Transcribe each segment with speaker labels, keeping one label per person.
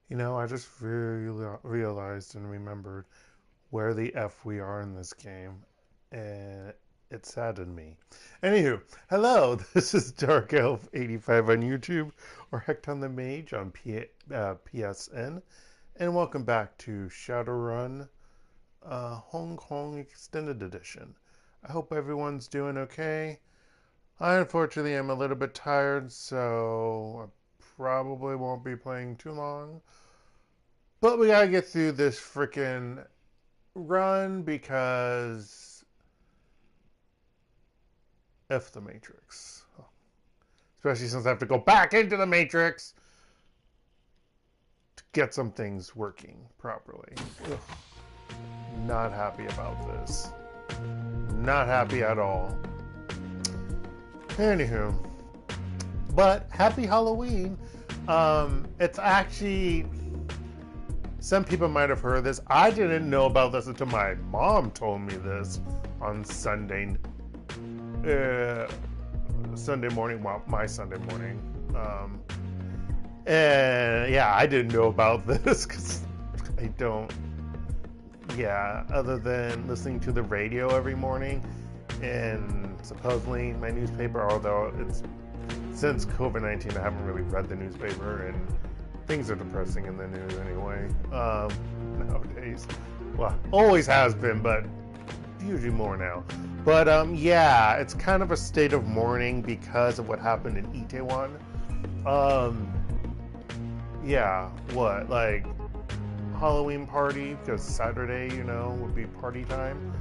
Speaker 1: You know, I just realized and remembered where the F we are in this game, and it saddened me. Anywho, hello, this is DarkElf85 on YouTube, or HektontheMage on PSN, and welcome back to Shadowrun Hong Kong Extended Edition. I hope everyone's doing okay. I unfortunately am a little bit tired, so I probably won't be playing too long. But we gotta get through this freaking run because F the Matrix. Especially since I have to go back into the Matrix to get some things working properly. Ugh. Not happy about this. Not happy at all. Anywho. But happy Halloween. It's actually... Some people might have heard this. I didn't know about this until my mom told me this on Sunday morning. Well, my Sunday morning. And yeah, I didn't know about this because I don't. Yeah, other than listening to the radio every morning and supposedly my newspaper, although it's since COVID-19, I haven't really read the newspaper and things are depressing in the news anyway, nowadays. Well, always has been, but usually more now. But yeah, it's kind of a state of mourning because of what happened in Itaewon. Yeah, what, like Halloween party, because Saturday, you know, would be party time.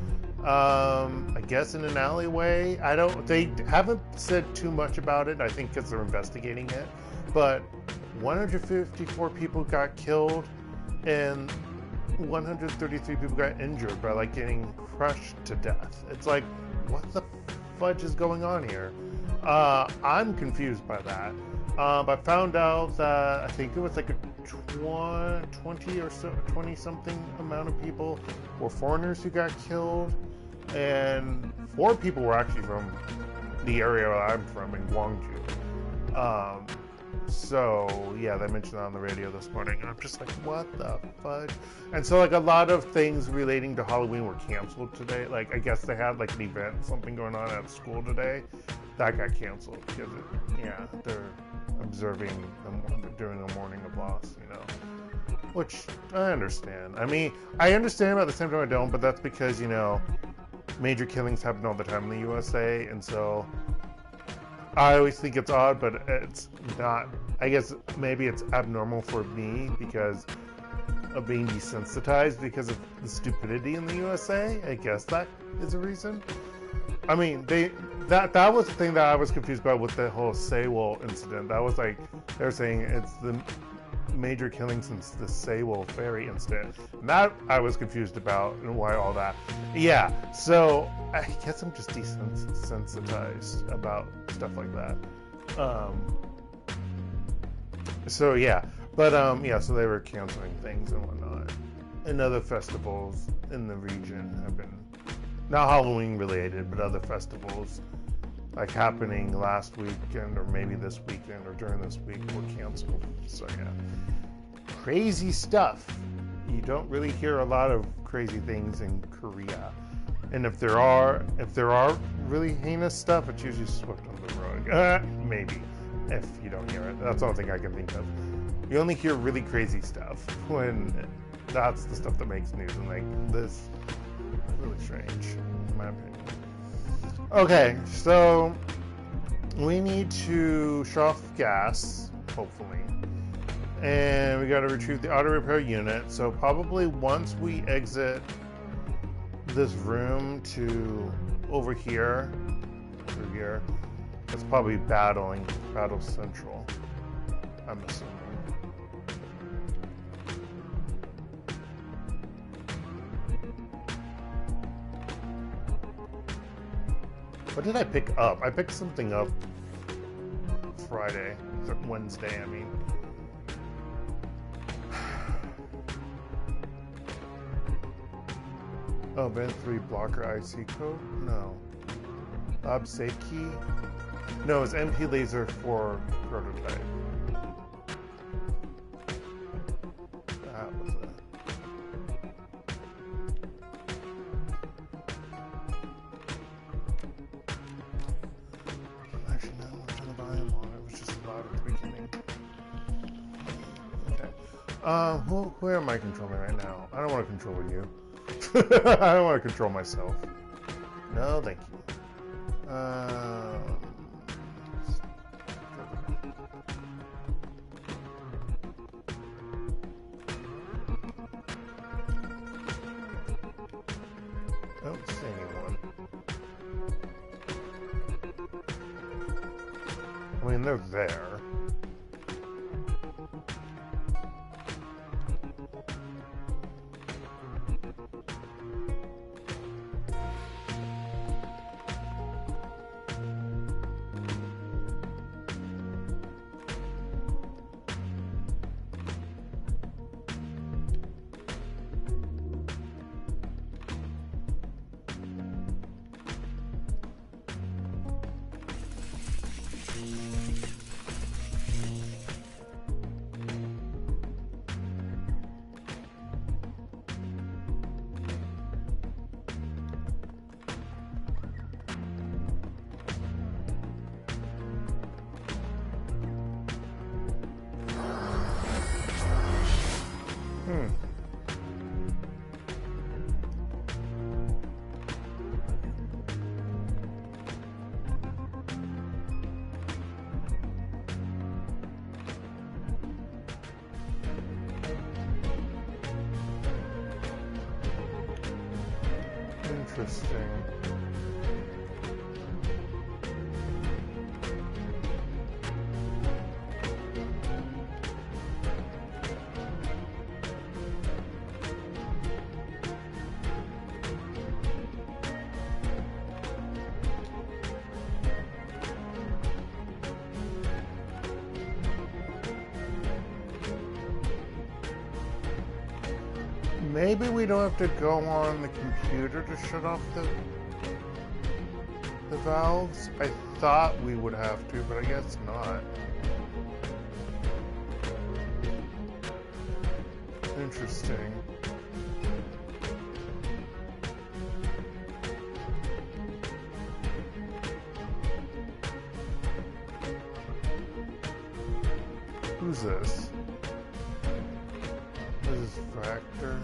Speaker 1: I guess in an alleyway. They haven't said too much about it, I think because they're investigating it. But 154 people got killed and 133 people got injured by like getting crushed to death. It's like, what the fudge is going on here? I'm confused by that. I found out that I think it was like a 20 or so, 20 something amount of people were foreigners who got killed, and 4 people were actually from the area I'm from in Gwangju. So yeah, they mentioned that on the radio this morning, and I'm just like, what the fudge? And so like a lot of things relating to Halloween were canceled today. Like I guess they had like an event, something going on at school today, that got canceled because they're observing during a morning of loss, you know. Which I understand. I mean, I understand, but at the same time I don't. But that's because, you know, major killings happen all the time in the USA, and so I always think it's odd, but it's not. I guess maybe it's abnormal for me because of being desensitized because of the stupidity in the USA. I guess that is a reason. I mean, that was the thing that I was confused about with the whole Seawolf incident. That was like, they were saying it's the major killing since the Seawolf ferry incident. And that I was confused about and why all that. Yeah, so I guess I'm just desensitized about stuff like that. So yeah, but yeah, so they were canceling things and whatnot. And other festivals in the region have been, not Halloween related, but other festivals like happening last weekend or maybe this weekend or during this week were canceled. So yeah, crazy stuff. You don't really hear a lot of crazy things in Korea, and if there are really heinous stuff, it's usually swept under the rug. Maybe if you don't hear it. That's the only thing I can think of. You only hear really crazy stuff when that's the stuff that makes news, and like this, really strange, in my opinion. Okay, so we need to shut off gas, hopefully, and we got to retrieve the auto repair unit. So probably once we exit this room to over here, it's probably battle central, I'm assuming. What did I pick up? I picked something up Wednesday, I mean. Oh, Band 3 blocker IC code? No. Lab safe key? No, it's MP laser for prototype. Who am I controlling right now? I don't want to control you. I don't want to control myself. No, thank you. I don't see anyone. I mean, they're there. Interesting. Maybe we don't have to go on the computer to shut off the valves. I thought we would have to, but I guess not. Interesting. Who's this? This is Factor.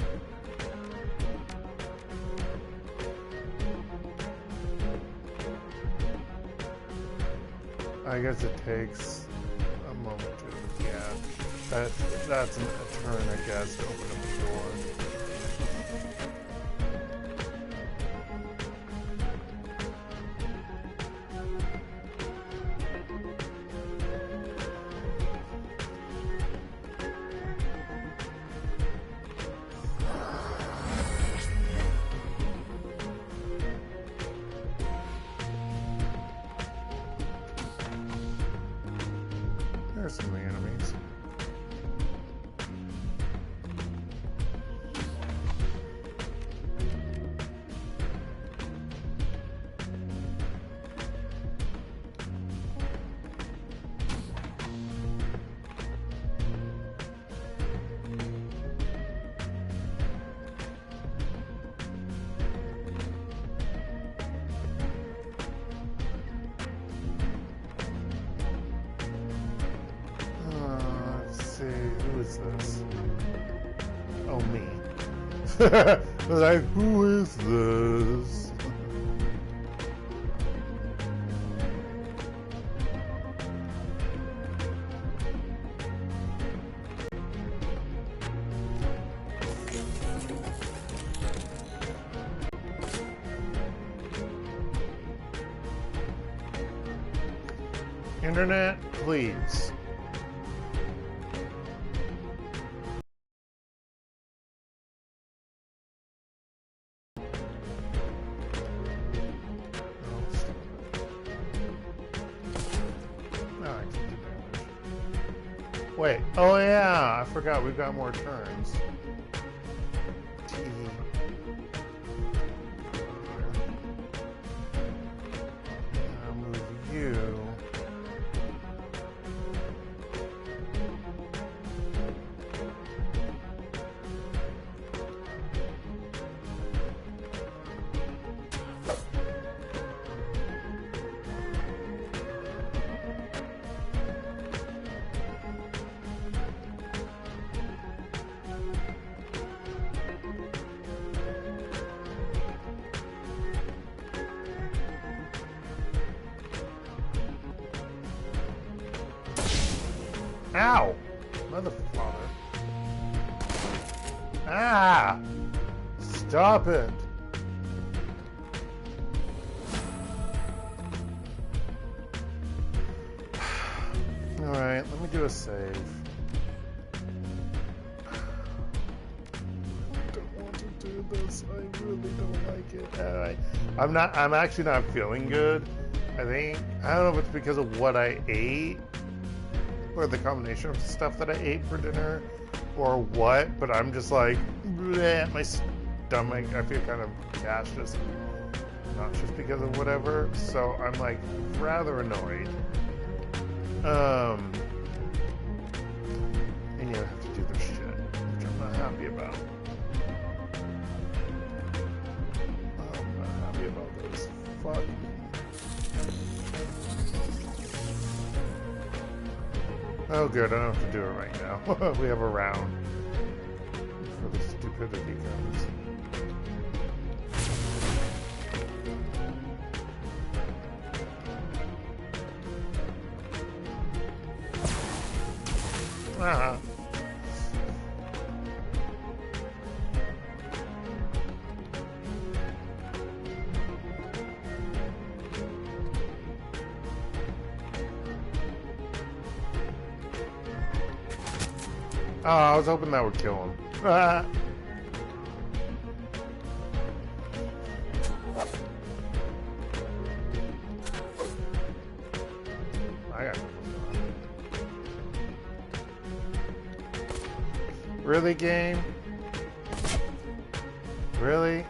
Speaker 1: I guess it takes a moment to, yeah. That's a turn, I guess, to open up the door. There's some enemies. Who is this? Oh, me. I was like, who is this? Internet, please. Wait, oh yeah, I forgot we've got more turns. T. I'll move you. Ow! Motherfucker. Ah! Stop it! Alright, let me do a save. I don't want to do this. I really don't like it. Alright. I'm actually not feeling good. I don't know if it's because of what I ate, or the combination of stuff that I ate for dinner, or what, but I'm just like, bleh, my stomach, I feel kind of gaseous, not just because of whatever, so I'm like rather annoyed. And you have to do this shit, which I'm not happy about. I'm not happy about this. Fuck. Oh good, I don't have to do it right now. We have a round before the stupidity comes. Ah. Oh, I was hoping that would kill him. Ah. I got really, game? Really?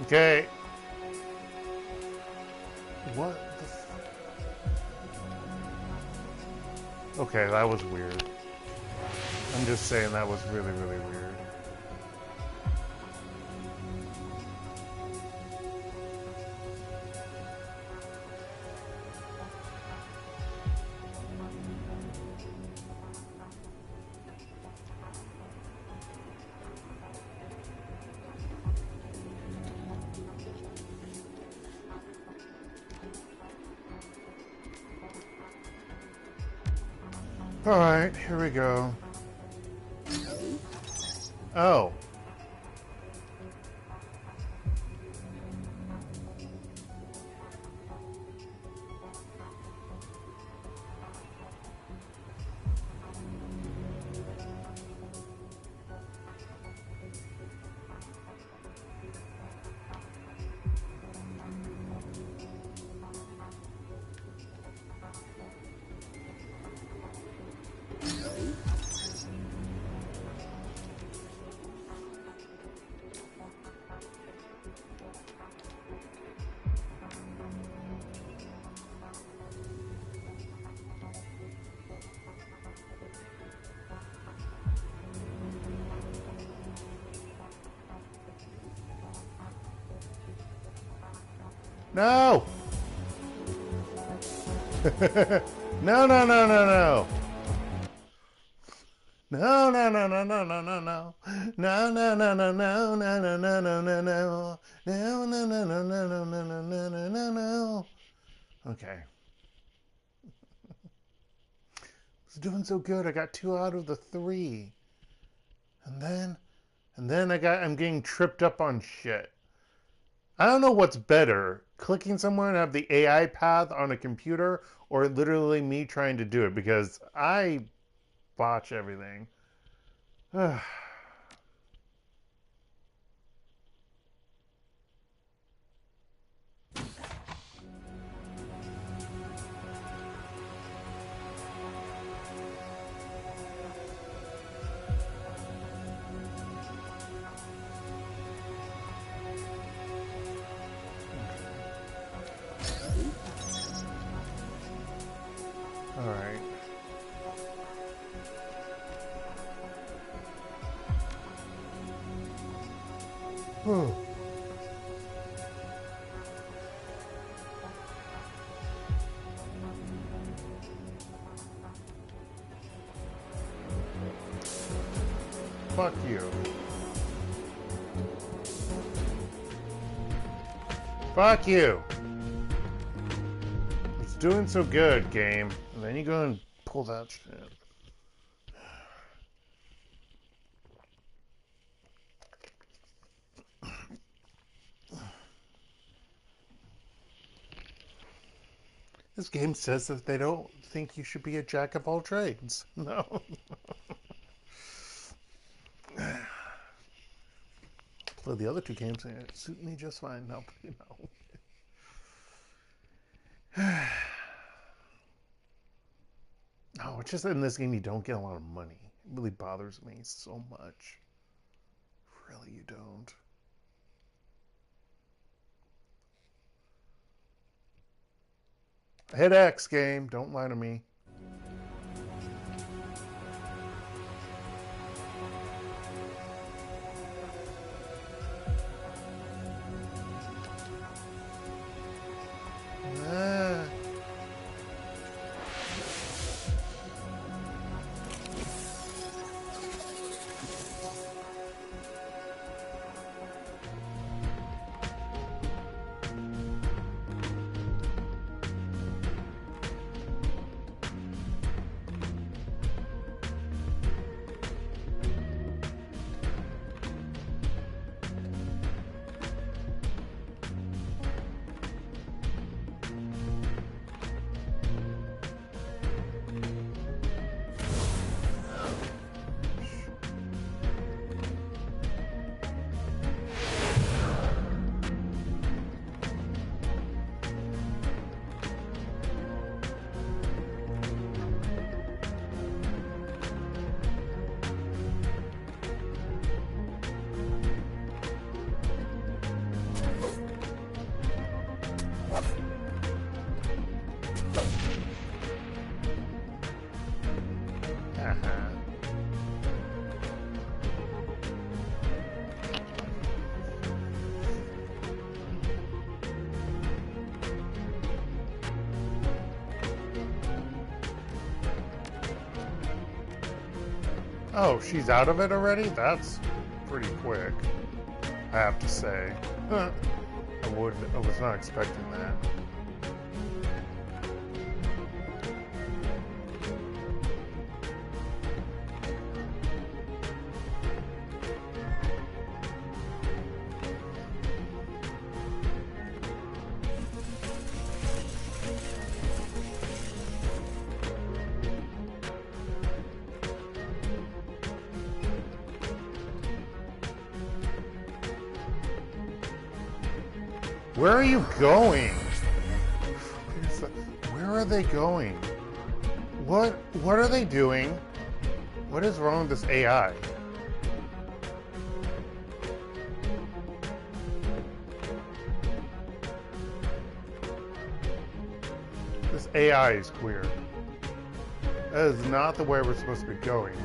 Speaker 1: Okay. What the fuck? Okay, that was weird. I'm just saying that was really, really weird. Alright, here we go. Oh. No! No, no, no, no, no. No, no, no, no, no, no, no, no. No, no, no, no, no, no, no, no, no, no, no. No, no, no, no, no, no, no, no, no, no, no, no. Okay. I was doing so good. I got 2 out of the 3. And then I'm getting tripped up on shit. I don't know what's better, clicking somewhere and have the AI path on a computer, or literally me trying to do it, because I botch everything. Fuck you. Fuck you. It's doing so good, game. And then you go and pull that shit. This game says that they don't think you should be a jack of all trades. No. Well, the other two games suit me just fine. No, No, it's just that in this game you don't get a lot of money. It really bothers me so much. Really, you don't. Hit X, game. Don't lie to me. Oh, she's out of it already? That's pretty quick, I have to say. I was not expecting that. Where are you going? Where are they going? What are they doing? What is wrong with this AI? This AI is queer. That is not the way we're supposed to be going.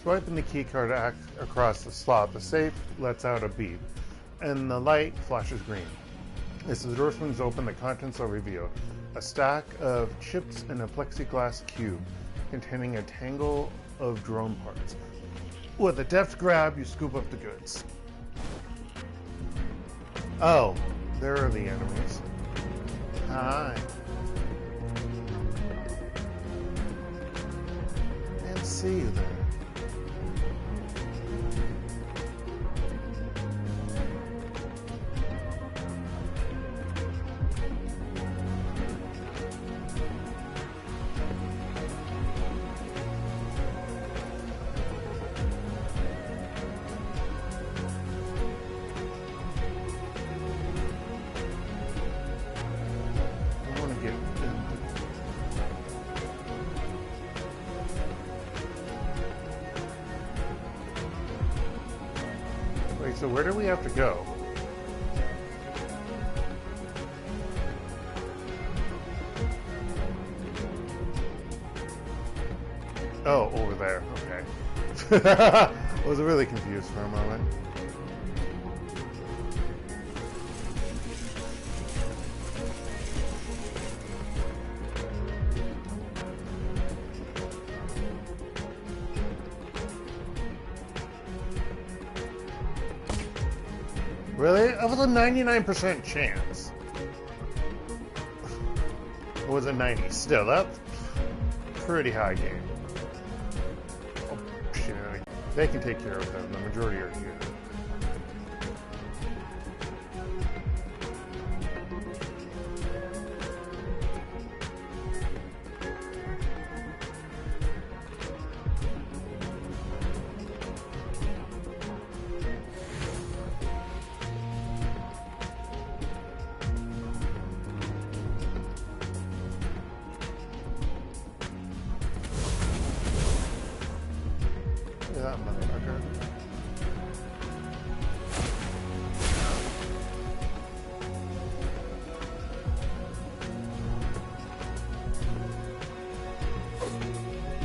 Speaker 1: Swiping the keycard across the slot, the safe lets out a beep, and the light flashes green. As the door swings open, the contents are revealed. A stack of chips in a plexiglass cube containing a tangle of drone parts. With a deft grab, you scoop up the goods. Oh, there are the enemies. Hi. And see you there. So where do we have to go? Oh, over there. Okay. I was really confused for a moment. Really? That was a 99% chance. Or was it 90? Still, that's pretty high game. Oh, shit. They can take care of them. The majority are here. That motherfucker.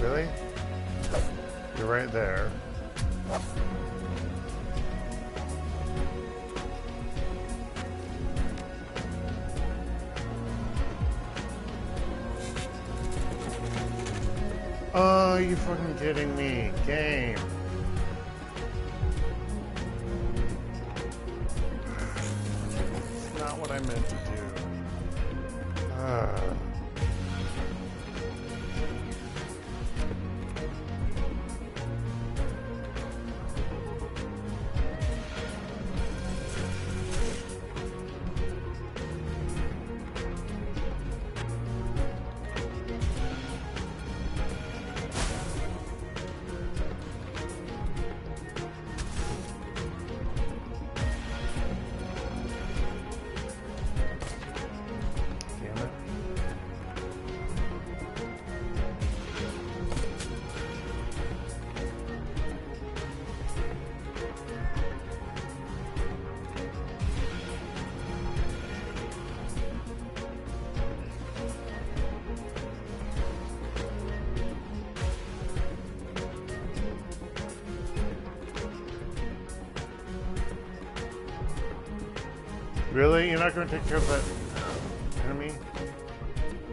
Speaker 1: Really? You're right there. Oh, you fucking kidding me. Game. It's not what I meant to do. Really? You're not going to take care of that enemy? Whatever.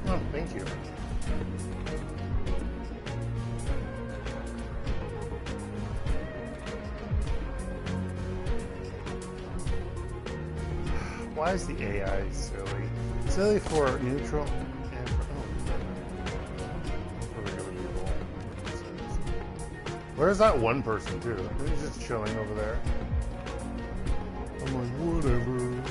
Speaker 1: Oh, thank you. Why is the AI silly? Silly for neutral and for regular people. Where's that one person too? He's just chilling over there. I'm like, whatever.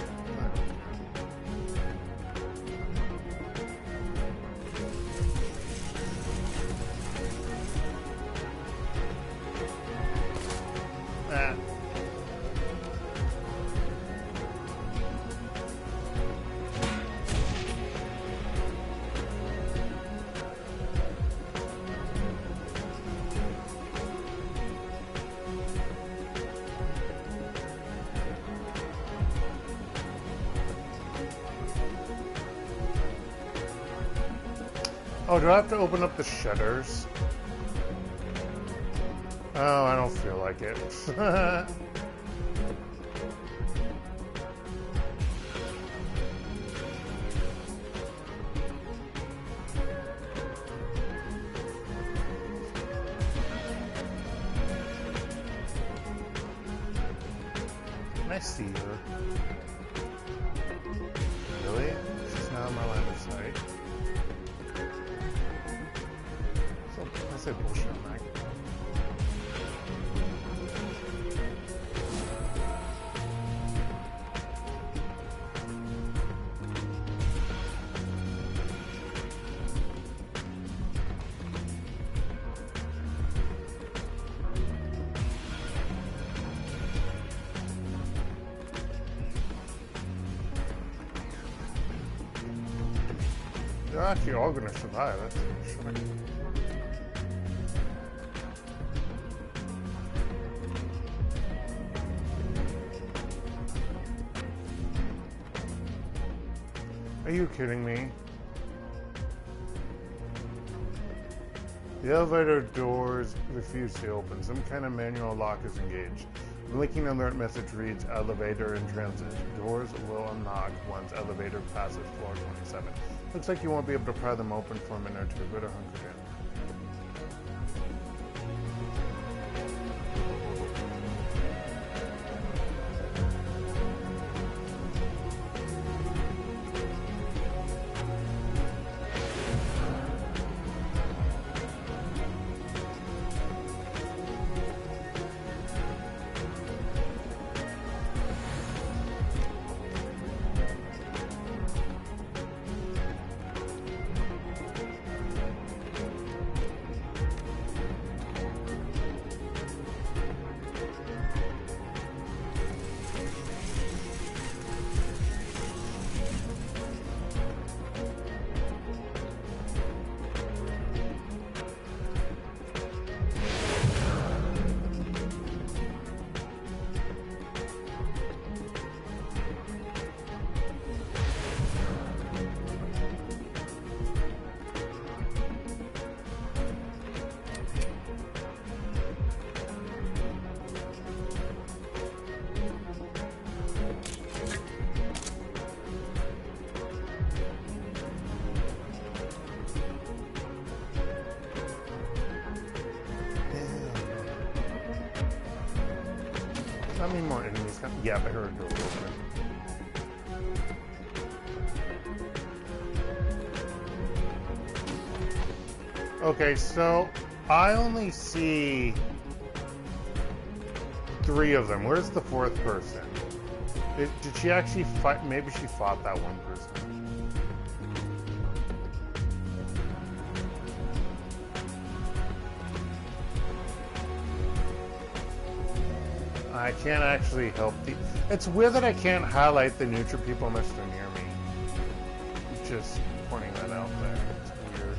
Speaker 1: Oh, do I have to open up the shutters? Oh, I don't feel like it. Can I see her? Really? She's not in my line of sight. So, I said bullshit, Mike. They're actually all going to survive, that's for sure. Are you kidding me? The elevator doors refuse to open. Some kind of manual lock is engaged. Blinking alert message reads, elevator in transit. Doors will unlock once elevator passes floor 27. Looks like you won't be able to pry them open for a minute or two. Better hunker in. How many more enemies? Yeah, I heard a door open. Okay, so I only see 3 of them. Where's the 4th person? Did she actually fight? Maybe she fought that one person. I can't actually help the... It's weird that I can't highlight the neutral people unless they're near me. Just pointing that out there. It's weird.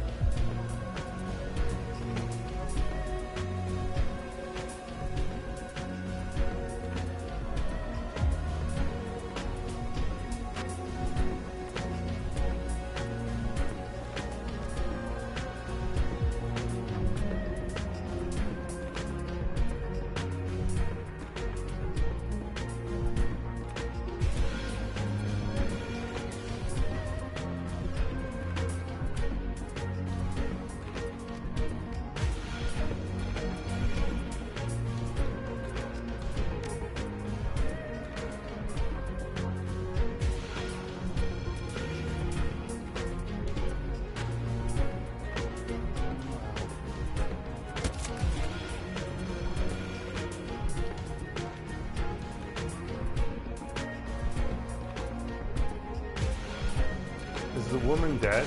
Speaker 1: Is the woman dead?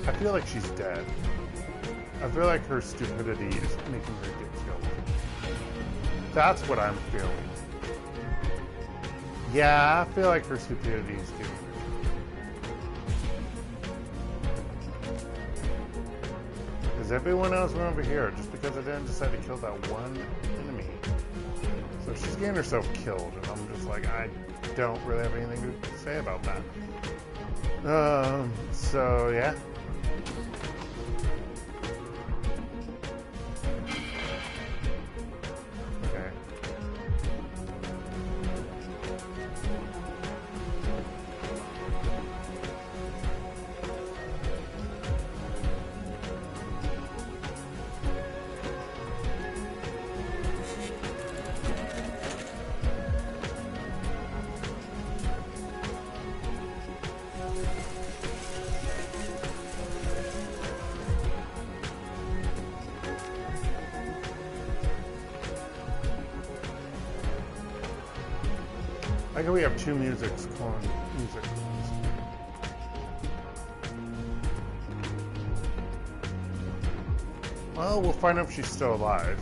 Speaker 1: I feel like she's dead. I feel like her stupidity is making her get killed. That's what I'm feeling. Yeah, I feel like her stupidity is getting her killed. Because everyone else went over here just because I didn't decide to kill that one enemy. So she's getting herself killed, and I'm just like, I don't really have anything to say about that. So yeah. I think we have two music. Well, we'll find out if she's still alive.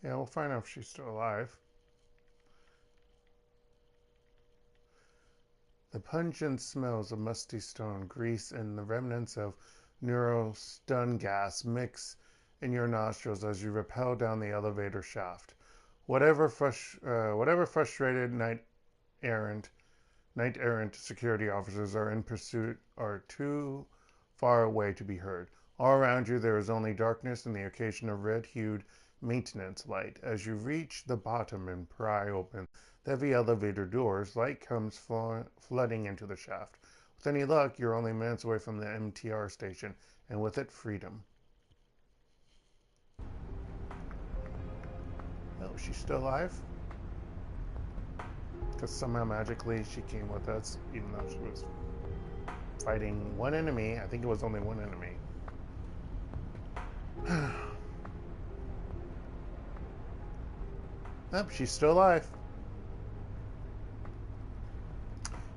Speaker 1: Yeah, we'll find out if she's still alive. The pungent smells of musty stone, grease, and the remnants of neuro-stun gas mix in your nostrils as you rappel down the elevator shaft. Whatever frustrated knight-errant security officers are in pursuit are too far away to be heard. All around you there is only darkness and the occasional red-hued maintenance light. As you reach the bottom and pry open the heavy elevator doors, light comes flooding into the shaft. With any luck, you're only minutes away from the MTR station, and with it, freedom. Oh, she's still alive? Because somehow magically she came with us, even though she was fighting one enemy. I think it was only one enemy. Oh, she's still alive.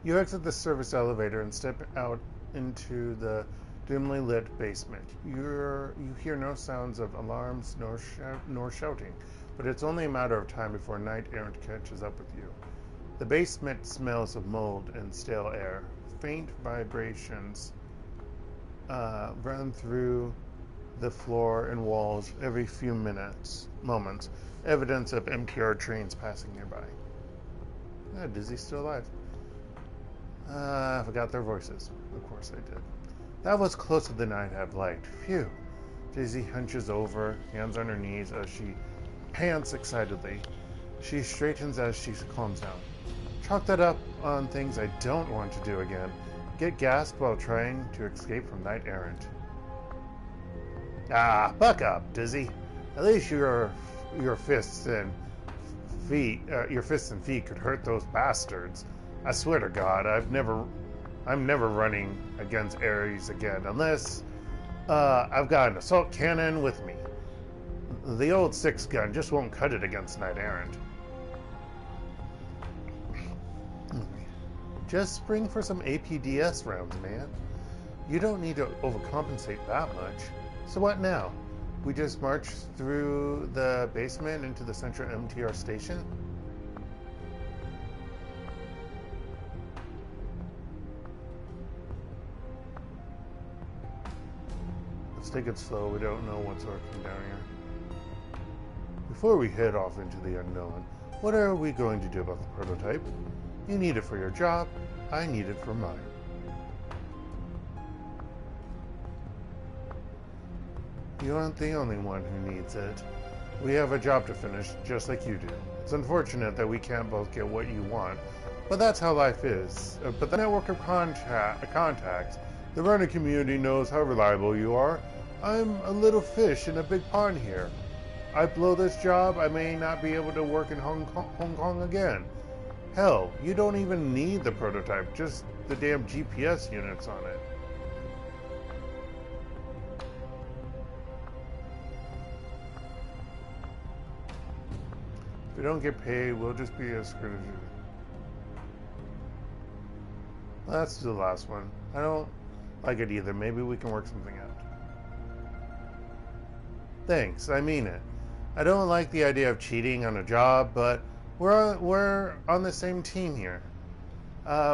Speaker 1: You exit the service elevator and step out into the dimly lit basement. You hear no sounds of alarms nor shouting, but it's only a matter of time before a knight-errant catches up with you. The basement smells of mold and stale air. Faint vibrations run through the floor and walls every few moments. Evidence of MTR trains passing nearby. Ah, Dizzy's still alive. I forgot their voices. Of course I did. That was closer than I'd have liked. Phew. Dizzy hunches over, hands on her knees as she pants excitedly. She straightens as she calms down. Chalk that up on things I don't want to do again. Get gasped while trying to escape from Knight Errant. Ah, buck up, Dizzy. At least your fists and feet could hurt those bastards. I swear to God, I'm never running against Ares again unless I've got an assault cannon with me. The old 6-gun just won't cut it against Knight Errant. Just spring for some APDS rounds, man. You don't need to overcompensate that much. So what now? We just march through the basement into the central MTR station? Let's take it slow. We don't know what's lurking down here. Before we head off into the unknown, what are we going to do about the prototype? You need it for your job. I need it for mine. You aren't the only one who needs it. We have a job to finish, just like you do. It's unfortunate that we can't both get what you want, but that's how life is. But the network of contacts, the running community knows how reliable you are. I'm a little fish in a big pond here. I blow this job, I may not be able to work in Hong Kong again. Hell, you don't even need the prototype, just the damn GPS units on it. If we don't get paid, we'll just be as screwed as you. Well, that's the last one. I don't like it either. Maybe we can work something out. Thanks, I mean it. I don't like the idea of cheating on a job, but we're on the same team here.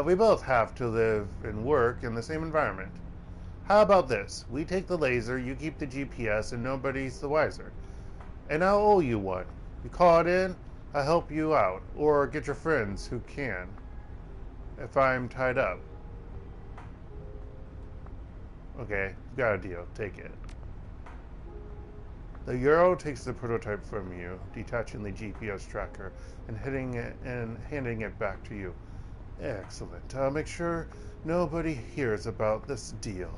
Speaker 1: We both have to live and work in the same environment. How about this? We take the laser, you keep the GPS, and nobody's the wiser. And I'll owe you one. You call it in, I'll help you out, or get your friends who can, if I'm tied up. Okay, got a deal. Take it. The Euro takes the prototype from you, detaching the GPS tracker and handing it back to you. Excellent. I'll make sure nobody hears about this deal.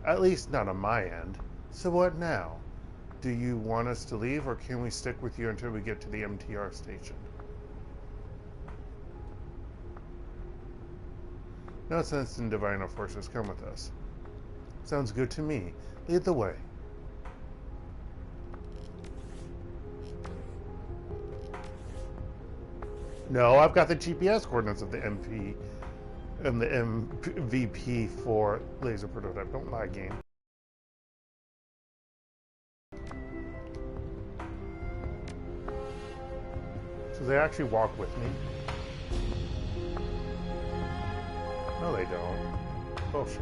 Speaker 1: At least not on my end. So what now? Do you want us to leave, or can we stick with you until we get to the MTR station? No sense in diviner forces. Come with us. Sounds good to me. Lead the way. No, I've got the GPS coordinates of the MP and the MVP for laser prototype. Don't lie, game. So they actually walk with me? No, they don't. Bullshit.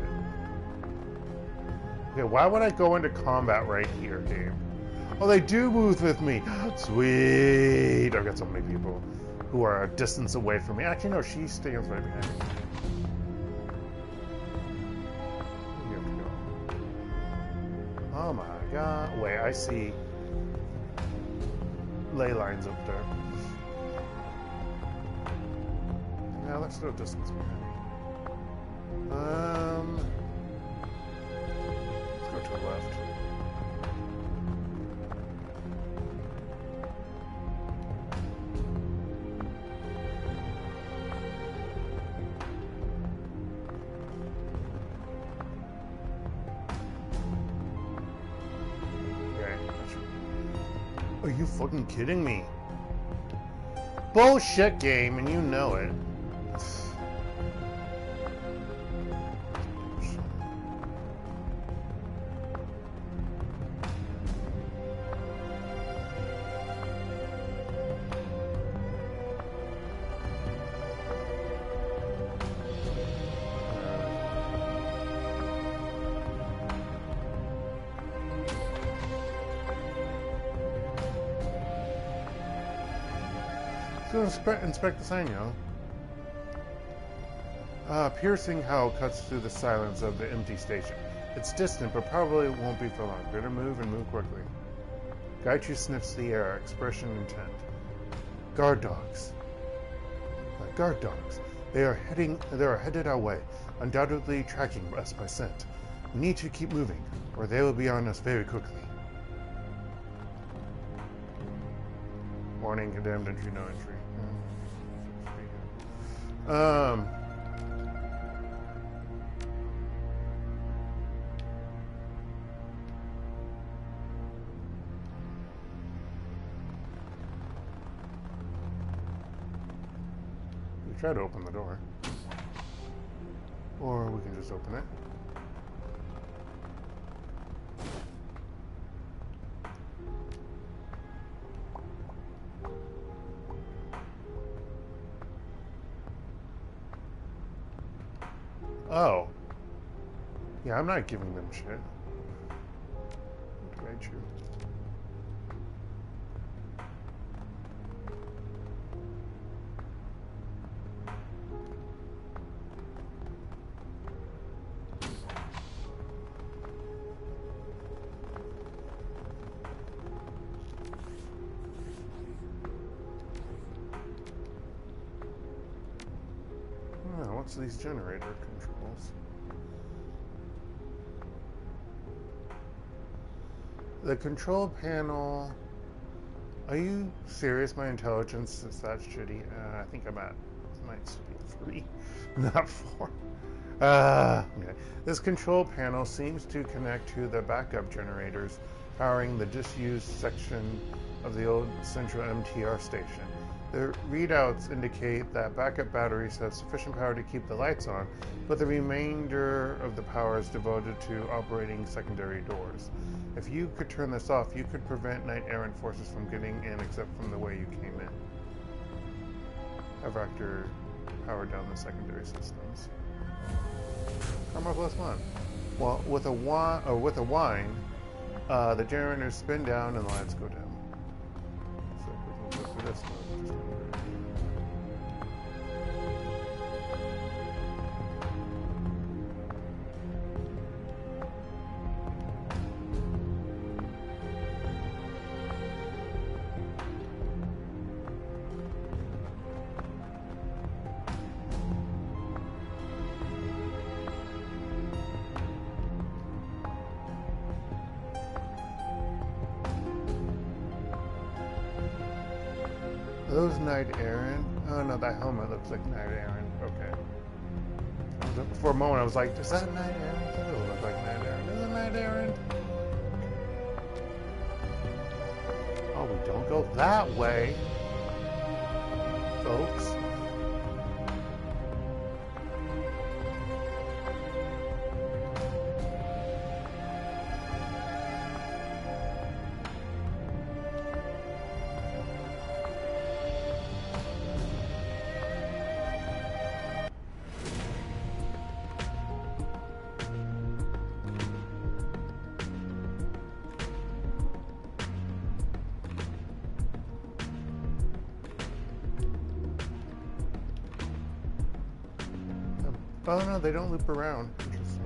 Speaker 1: Okay, why would I go into combat right here, game? Oh, they do move with me. Sweet. I've got so many people who are a distance away from me. Actually, no, she stands right behind me. You have to go. Oh my god. Wait, I see ley lines up there. No, there's no distance behind me. Let's go to the left. Okay. Are you fucking kidding me? Bullshit game, and you know it. Inspect the sign, yo. Piercing howl cuts through the silence of the empty station. It's distant, but probably won't be for long. Better move and move quickly. Gaichu sniffs the air, expression intent. Guard dogs. Guard dogs. They are headed our way, undoubtedly tracking us by scent. We need to keep moving, or they will be on us very quickly. Warning, condemned entry, no entry. We try to open the door. Or we can just open it. Oh. Yeah, I'm not giving them shit. What did I chew? Oh, what's these generator controls? The control panel. Are you serious? My intelligence is that shitty. I think I'm at might be 3, not 4. Okay. This control panel seems to connect to the backup generators powering the disused section of the old central MTR station. The readouts indicate that backup batteries have sufficient power to keep the lights on, but the remainder of the power is devoted to operating secondary doors. If you could turn this off, you could prevent night errant forces from getting in except from the way you came in. Have Rector power down the secondary systems. Karma +1. Well, with a whine, the generators spin down and the lights go down. So we can go through this one. Are those knight errant? Oh no, that helmet looks like knight errant. Okay. For a moment I was like, is that knight errant? That doesn't look like knight errant. Is it knight errant? Oh, we don't go that way, folks. Oh no, they don't loop around. Interesting.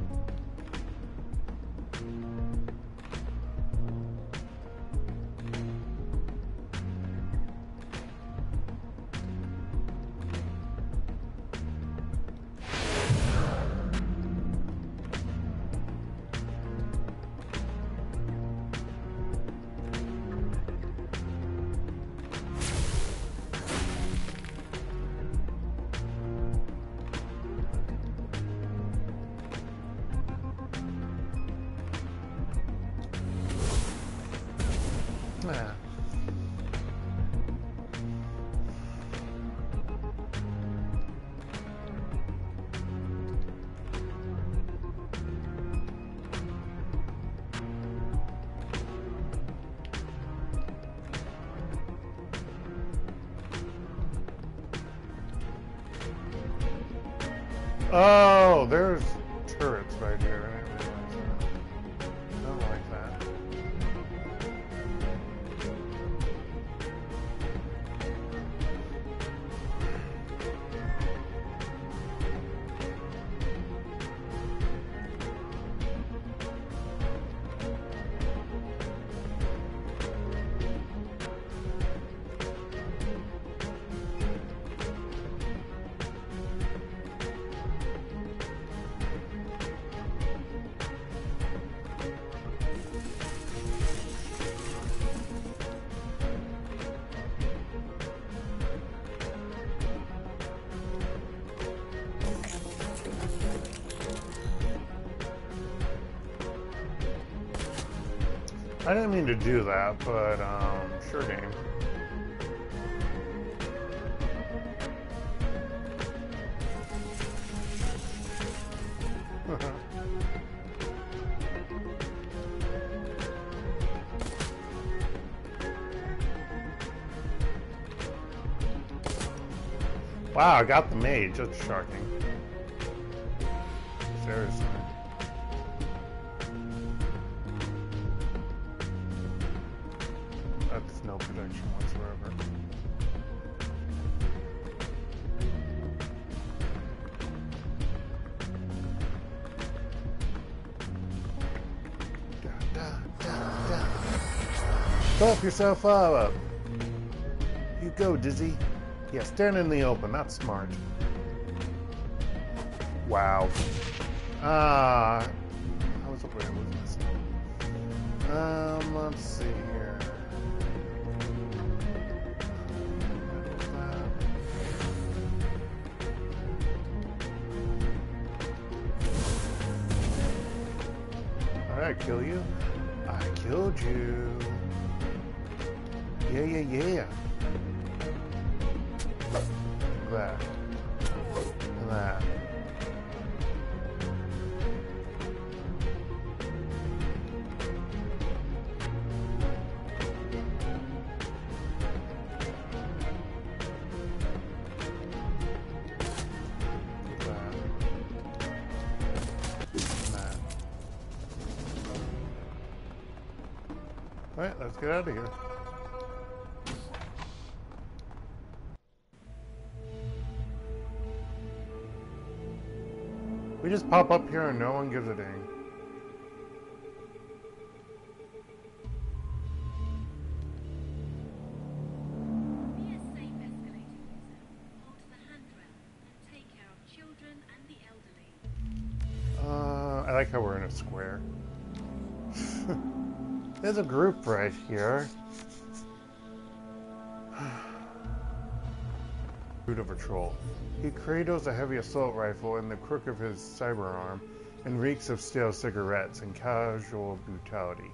Speaker 1: Yeah. Oh, there's turrets right here. I didn't realize that. I don't like that. I didn't mean to do that, but sure game. Wow, I got the mage. That's shocking. Seriously. That's no protection whatsoever. Help yourself up. You go, Dizzy. Yeah, stand in the open. That's smart. Wow. I was hoping I was missing. Let's see here. Did I kill you? I killed you. Yeah, yeah, yeah. That. And that. Alright, let's get out of here. We just pop up here and no one gives a dang.
Speaker 2: Be a safe escalator user. Hold the handrail and take care of children and the elderly.
Speaker 1: I like how we're in a square. There's a group right here. Root of a troll. He cradles a heavy assault rifle in the crook of his cyber arm and reeks of stale cigarettes and casual brutality.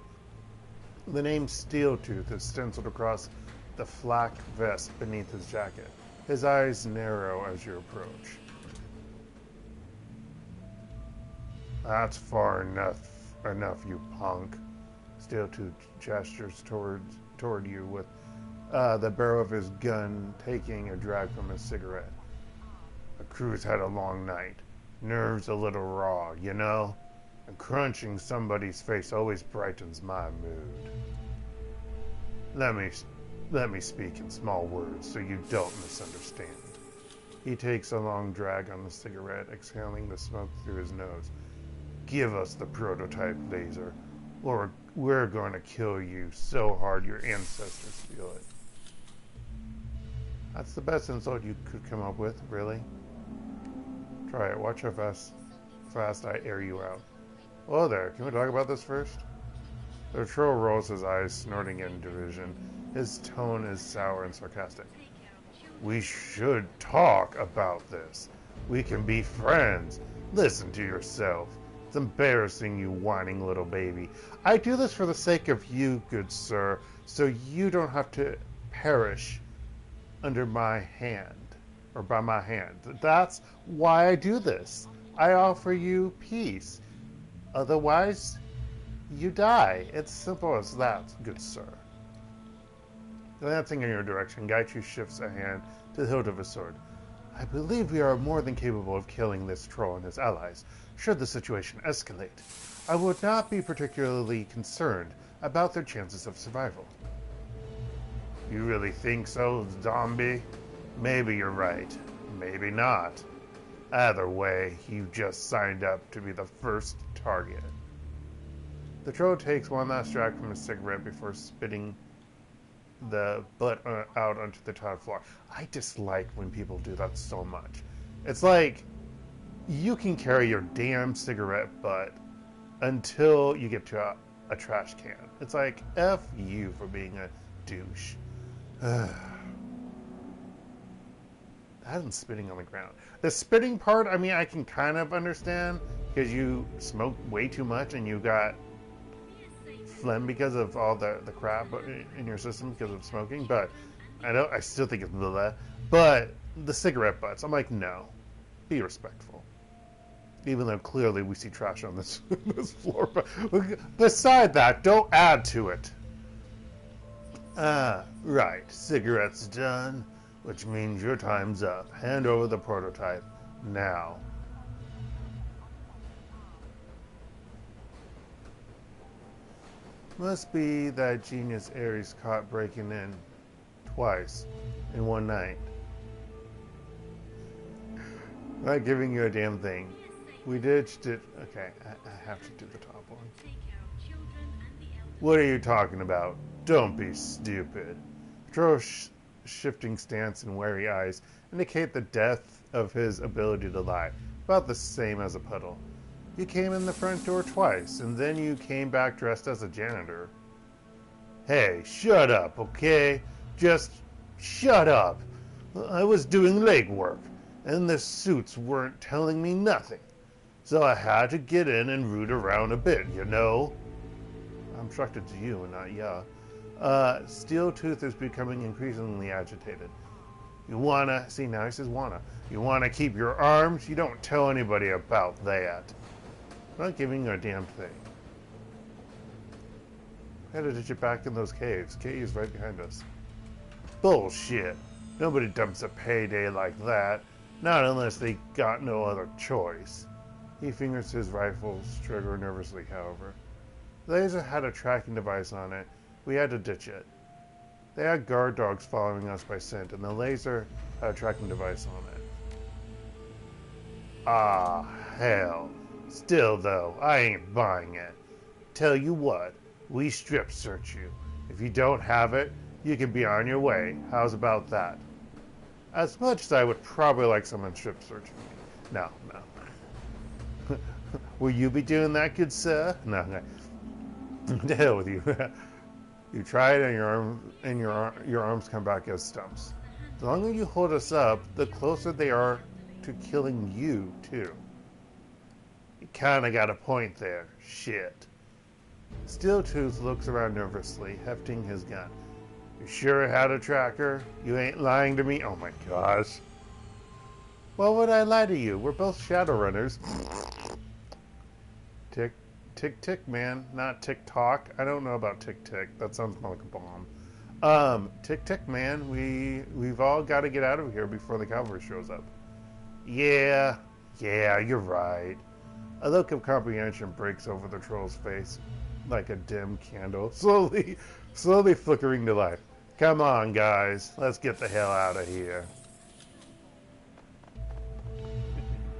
Speaker 1: The name Steeltooth is stenciled across the flak vest beneath his jacket. His eyes narrow as you approach. That's far enough, you punk. Steeltooth gestures toward you with the barrel of his gun taking a drag from his cigarette. The crew's had a long night. Nerves a little raw, you know? And crunching somebody's face always brightens my mood. Let me speak in small words so you don't misunderstand. He takes a long drag on the cigarette, exhaling the smoke through his nose. Give us the prototype laser, or we're going to kill you so hard your ancestors feel it. That's the best insult you could come up with, really? Try it. Watch how fast I air you out. Hello there. Can we talk about this first? The troll rolls his eyes, snorting in derision. His tone is sour and sarcastic. We should talk about this. We can be friends. Listen to yourself. It's embarrassing, you whining little baby. I do this for the sake of you, good sir, so you don't have to perish under my hand, or by my hand. That's why I do this. I offer you peace. Otherwise, you die. It's simple as that, good sir. Glancing in your direction, Gaichu shifts a hand to the hilt of his sword. I believe we are more than capable of killing this troll and his allies, should the situation escalate. I would not be particularly concerned about their chances of survival. You really think so, zombie? Maybe you're right. Maybe not. Either way, you just signed up to be the first target. The troll takes one last drag from his cigarette before spitting the butt out onto the tile floor. I dislike when people do that so much. It's like, you can carry your damn cigarette butt until you get to a trash can. It's like, F you for being a douche. That and spitting on the ground. The spitting part, I mean, I can kind of understand because you smoke way too much and you got phlegm because of all the crap in your system because of smoking. But I still think it's blah. But the cigarette butts, I'm like, no, be respectful. Even though clearly we see trash on this floor. But beside that, don't add to it. Right. Cigarette's done, which means your time's up. Hand over the prototype now. Must be that genius Ares caught breaking in twice in one night. Not giving you a damn thing. We ditched it. Okay, I have to do the top one. What are you talking about? Don't be stupid. Troll's shifting stance and wary eyes indicate the depth of his ability to lie, about the same as a puddle. You came in the front door twice, and then you came back dressed as a janitor. Hey, shut up, okay? Just shut up. I was doing legwork, and the suits weren't telling me nothing. So I had to get in and root around a bit, you know? I'm instructed to you and not ya. Steeltooth is becoming increasingly agitated. You wanna, see now he says wanna. You wanna keep your arms? You don't tell anybody about that. I'm not giving you a damn thing. I had to ditch it back in those caves. Caves right behind us. Bullshit. Nobody dumps a payday like that. Not unless they got no other choice. He fingers his rifle's trigger nervously, however. The laser had a tracking device on it. We had to ditch it. They had guard dogs following us by scent, and the laser had a tracking device on it. Ah, hell. Still, though, I ain't buying it. Tell you what, we strip search you. If you don't have it, you can be on your way. How's about that? As much as I would probably like someone strip searching me. No. Will you be doing that, good sir? No. To hell with you. You try it, and your arms come back as stumps. The longer you hold us up, the closer they are to killing you, too. You kinda got a point there. Shit. Steeltooth looks around nervously, hefting his gun. You sure had a tracker? You ain't lying to me? Oh my gosh. Why would I lie to you? We're both Shadowrunners. Tick, tick, tick, man. Not tick-tock. I don't know about tick-tick. That sounds more like a bomb. Tick, tick, man. We've all got to get out of here before the cavalry shows up. Yeah, you're right. A look of comprehension breaks over the troll's face like a dim candle, slowly flickering to life. Come on, guys. Let's get the hell out of here.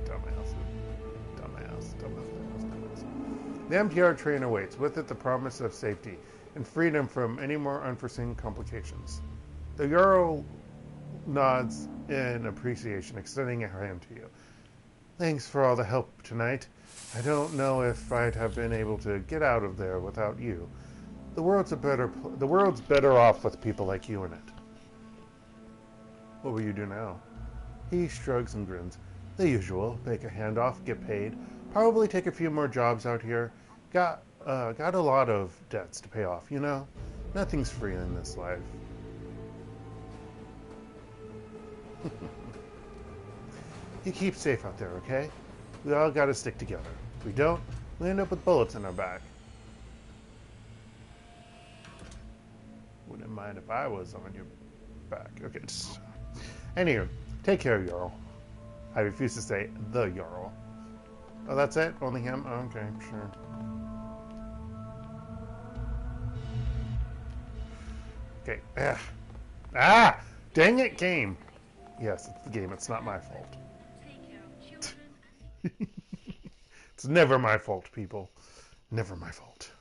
Speaker 1: Dumbass. The MTR train awaits, with it the promise of safety and freedom from any more unforeseen complications. The Jarl nods in appreciation, extending a hand to you. Thanks for all the help tonight. I don't know if I'd have been able to get out of there without you. The world's better off with people like you in it. What will you do now? He shrugs and grins. The usual. Make a handoff, get paid. Probably take a few more jobs out here. Got a lot of debts to pay off, you know? Nothing's free in this life. You keep safe out there, okay? We all gotta stick together. If we don't, we end up with bullets in our back. Wouldn't mind if I was on your back. Okay, just... Anywho, take care, Jarl. I refuse to say the Jarl. Oh, that's it? Only him? Oh, okay, sure. Okay. Ugh. Ah! Dang it, game! Yes, it's the game. It's not my fault. It's never my fault, people. Never my fault.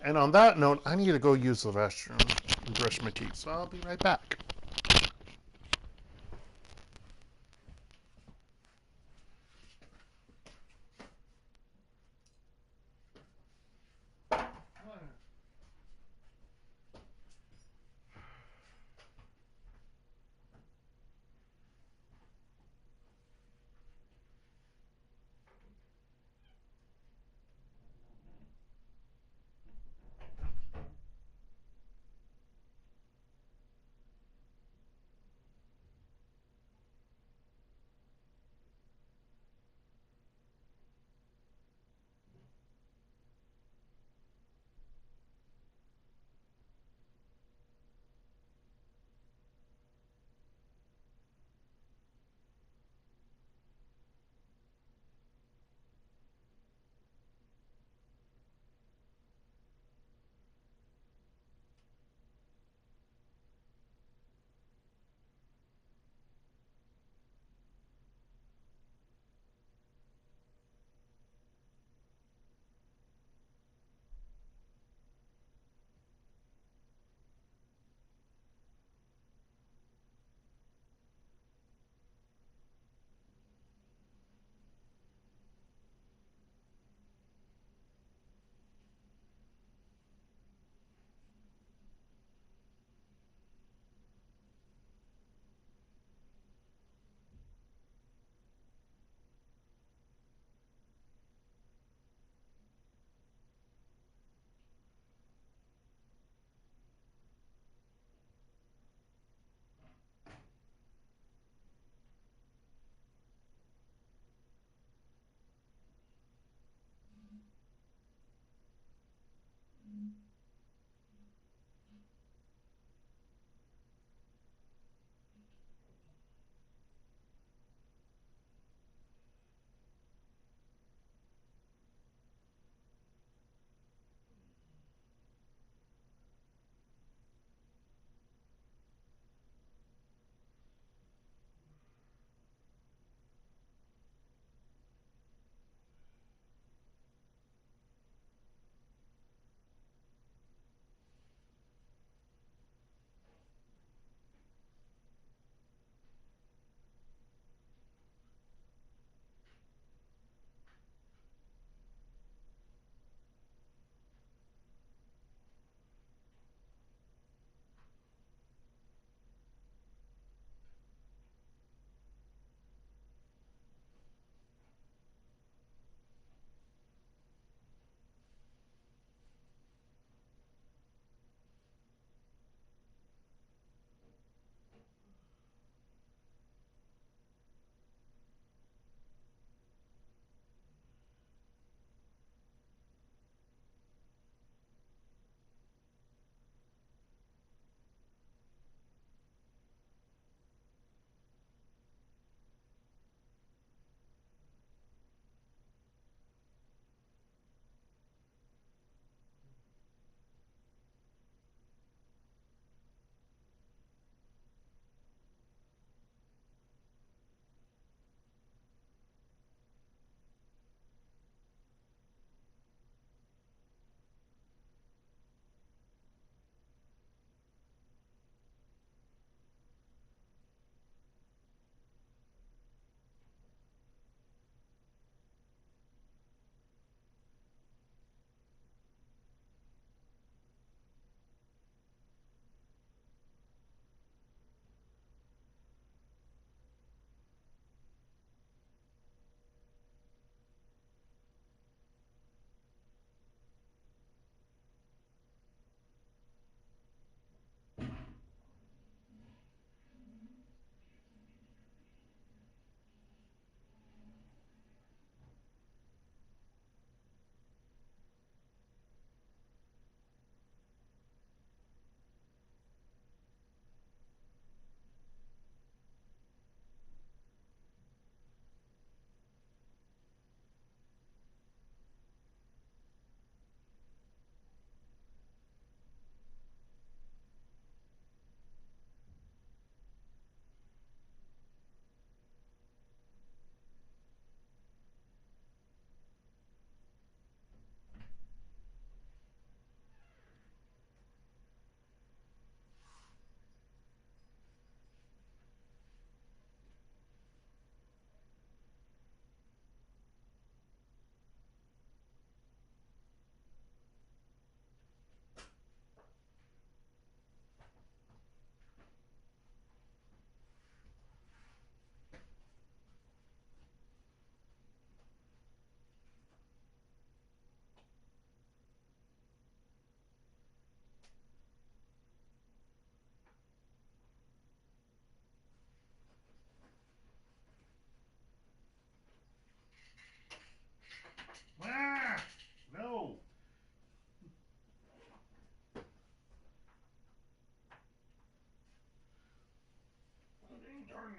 Speaker 1: And on that note, I need to go use the restroom and brush my teeth, so I'll be right back.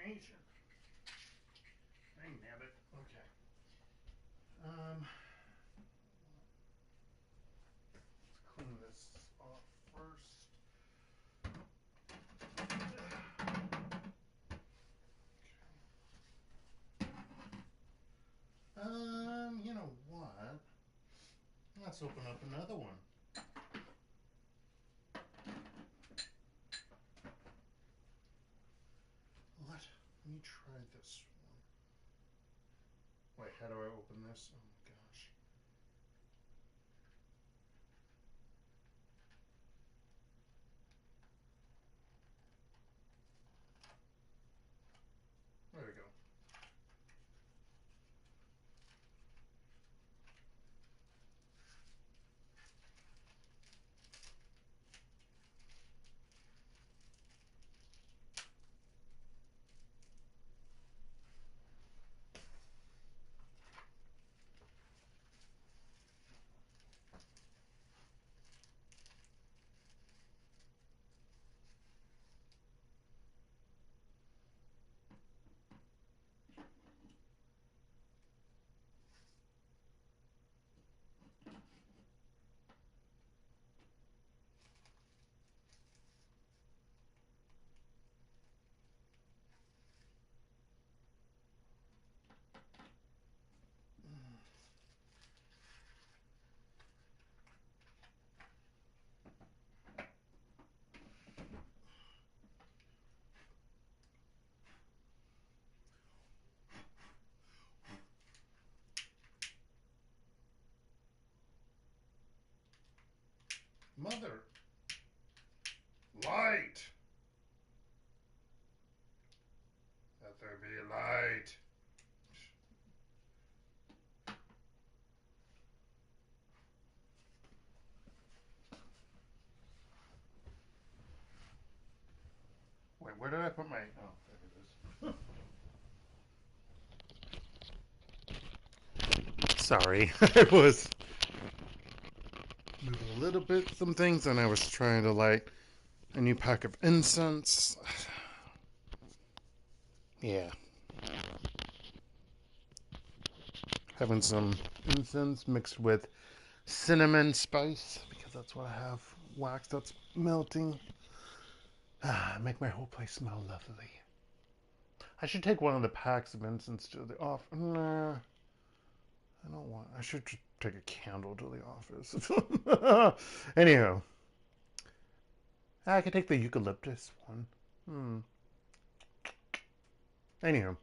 Speaker 1: information. Dang nabbit. Okay. Let's clean this off first. You know what? Let's open up another one. What? Let me try this one. Wait, how do I open this? Oh my gosh. There we go. Mother. Light. Let there be light. Wait, where did I put my... Oh, there it is. Sorry, I was moving a little bit, some things, and I was trying to light a new pack of incense. Yeah. Having some incense mixed with cinnamon spice, because that's what I have. Wax that's melting. Make my whole place smell lovely. I should take one of the packs of incense to the office. Nah, I don't want. I should just take a candle to the office. Anyhow, I could take the eucalyptus one. Anyhow,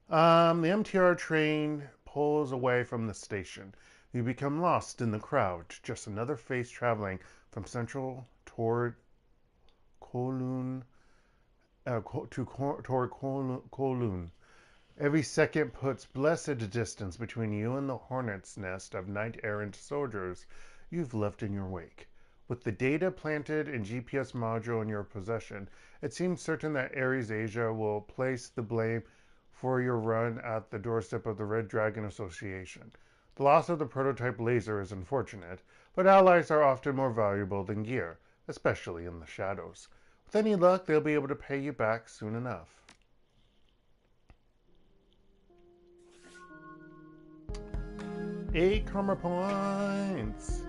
Speaker 1: the MTR train pulls away from the station. You become lost in the crowd. Just another face traveling from Central toward Kowloon. Toward Kowloon. Every second puts blessed distance between you and the hornet's nest of knight-errant soldiers you've left in your wake. With the data planted and GPS module in your possession, it seems certain that Ares Asia will place the blame for your run at the doorstep of the Red Dragon Association. The loss of the prototype laser is unfortunate, but allies are often more valuable than gear, especially in the shadows. With any luck, they'll be able to pay you back soon enough. Eight karma points.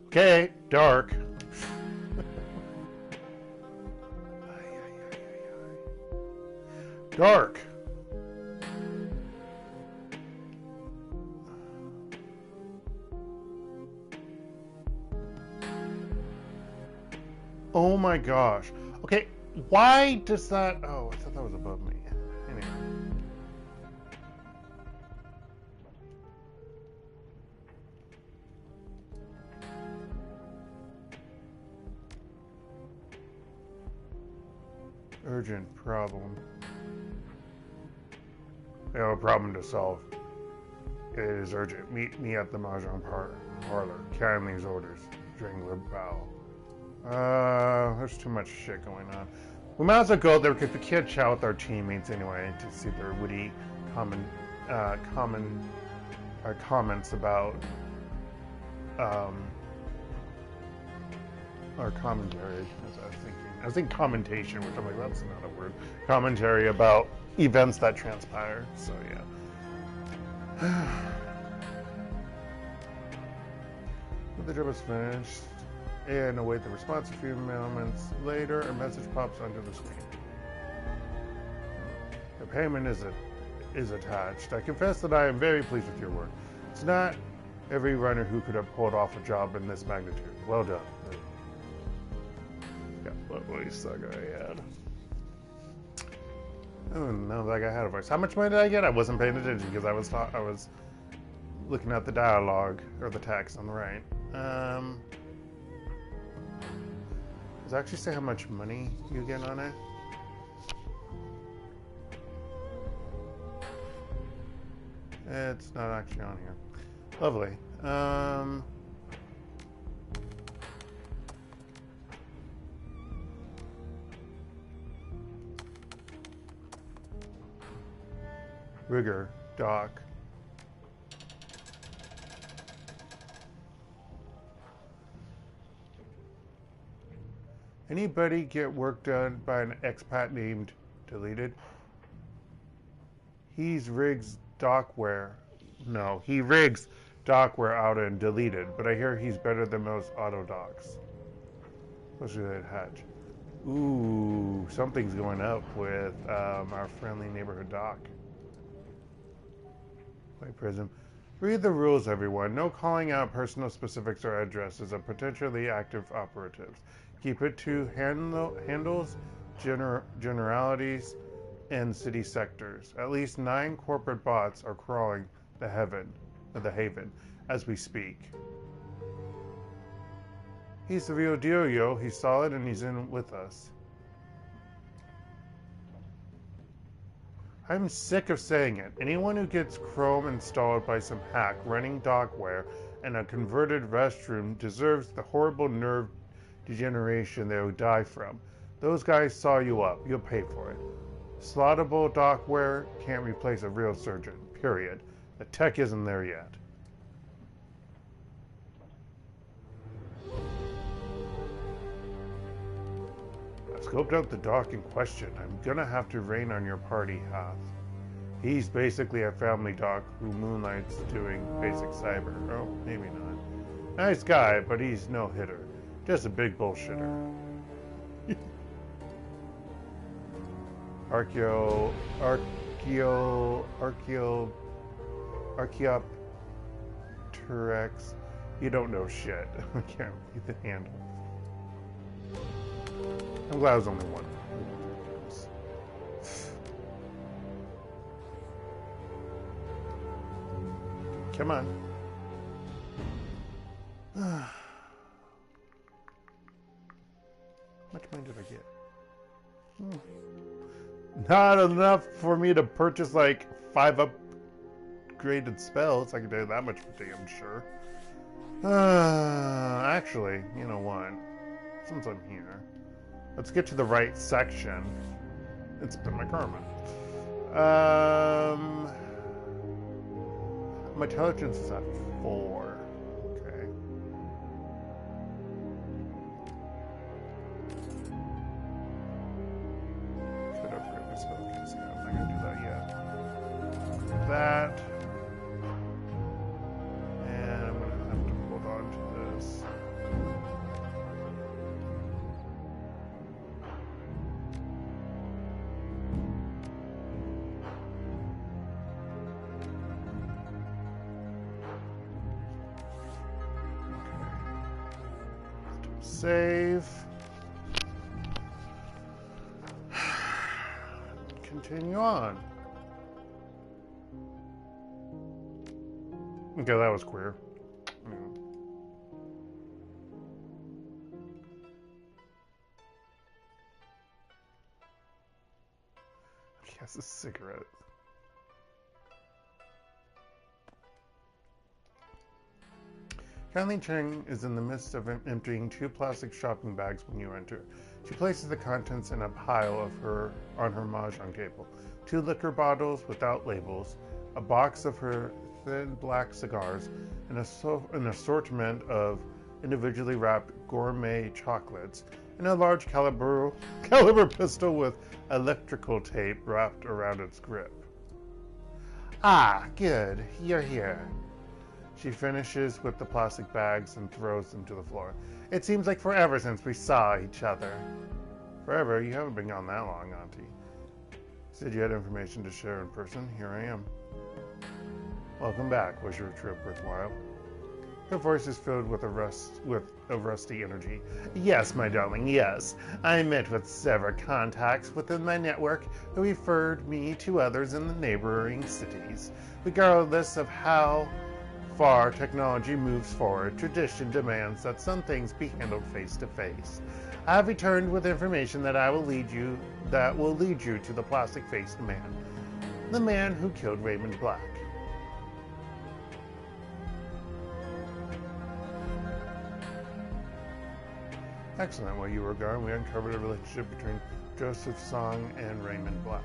Speaker 1: Okay, dark. Dark. Oh my gosh. Okay, why does that... Oh, I thought that was above me. Anyway. Urgent problem. We have a problem to solve. It is urgent. Meet me at the Mahjong parlor. Carry these orders. Dringler bow. There's too much shit going on. We might as well go there because we can't chat with our teammates anyway to see their witty comments about or commentary, as I was thinking. I was thinking commentation, which I'm like, that's not a word. Commentary about events that transpire. So yeah. The job is finished, and await the response. A few moments later, a message pops onto the screen. The payment is attached. I confess that I am very pleased with your work. It's not every runner who could have pulled off a job in this magnitude. Well done. Yeah, what voice saga I had. Oh no, that guy had a voice. How much money did I get? I wasn't paying attention because I was looking at the dialogue or the text on the right. Does it actually say how much money you get on it? It's not actually on here. Lovely. Rigger, dock. Anybody get work done by an expat named Deleted? He rigs dockware out and Deleted, but I hear he's better than most auto docks. Especially that hatch. Ooh, something's going up with our friendly neighborhood dock. White Prism. Read the rules, everyone. No calling out personal specifics or addresses of potentially active operatives. Keep it to handles, generalities, and city sectors. At least 9 corporate bots are crawling the Haven as we speak. He's the real deal, yo. He's solid and he's in with us. I'm sick of saying it. Anyone who gets Chrome installed by some hack running dockware and a converted restroom deserves the horrible nerve degeneration they'll die from. Those guys saw you up. You'll pay for it. Slottable dockware can't replace a real surgeon, period. The tech isn't there yet. I scoped out the dock in question. I'm gonna have to rain on your party, Hath. He's basically a family doc who moonlights doing basic cyber. Oh, maybe not. Nice guy, but he's no hitter. Just a big bullshitter. Archaeopteryx. You don't know shit. I can't read the handle. I'm glad it was only one. Come on. How much money did I get? Not enough for me to purchase like 5 upgraded spells. I can do that much for damn sure. Actually, you know what? Since I'm here, let's get to the right section and spend my karma. My intelligence is at 4. Okay. Should upgrade my spell case. I'm not gonna do that yet. That. And I'm gonna have to hold on to this. Save. Continue on. Okay, that was queer. He has a cigarette. Kylie Cheng is in the midst of emptying 2 plastic shopping bags when you enter. She places the contents in a pile on her mahjong table. 2 liquor bottles without labels, a box of her thin black cigars, an assortment of individually wrapped gourmet chocolates, and a large caliber pistol with electrical tape wrapped around its grip. Ah, good, you're here. She finishes with the plastic bags and throws them to the floor. It seems like forever since we saw each other. Forever? You haven't been gone that long, Auntie. Said you had information to share in person. Here I am. Welcome back. Was your trip worthwhile? Her voice is filled with a rusty energy. Yes, my darling, yes. I met with several contacts within my network who referred me to others in the neighboring cities. Regardless of how far technology moves forward, tradition demands that some things be handled face to face. I have returned with information that will lead you to the plastic-faced man. The man who killed Raymond Black. Excellent. While you were gone, we uncovered a relationship between Joseph Song and Raymond Black.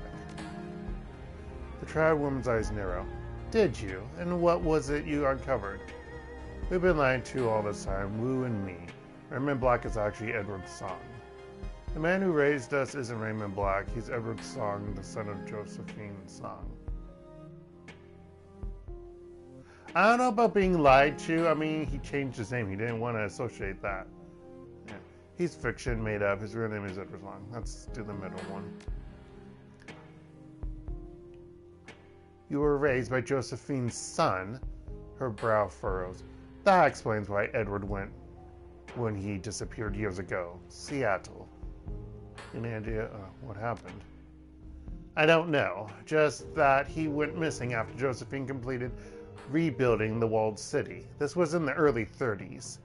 Speaker 1: The triad woman's eyes narrow. Did you? And what was it you uncovered? We've been lied to all this time, Wu and me. Raymond Black is actually Edward Song. The man who raised us isn't Raymond Black. He's Edward Song, the son of Josephine Song. I don't know about being lied to. I mean, he changed his name. He didn't want to associate that. Yeah. He's fiction made up. His real name is Edward Song. Let's do the middle one. You were raised by Josephine's son. Her brow furrows. That explains why Edward went when he disappeared years ago. Seattle. Any idea what happened? I don't know. Just that he went missing after Josephine completed rebuilding the walled city. This was in the early 30s.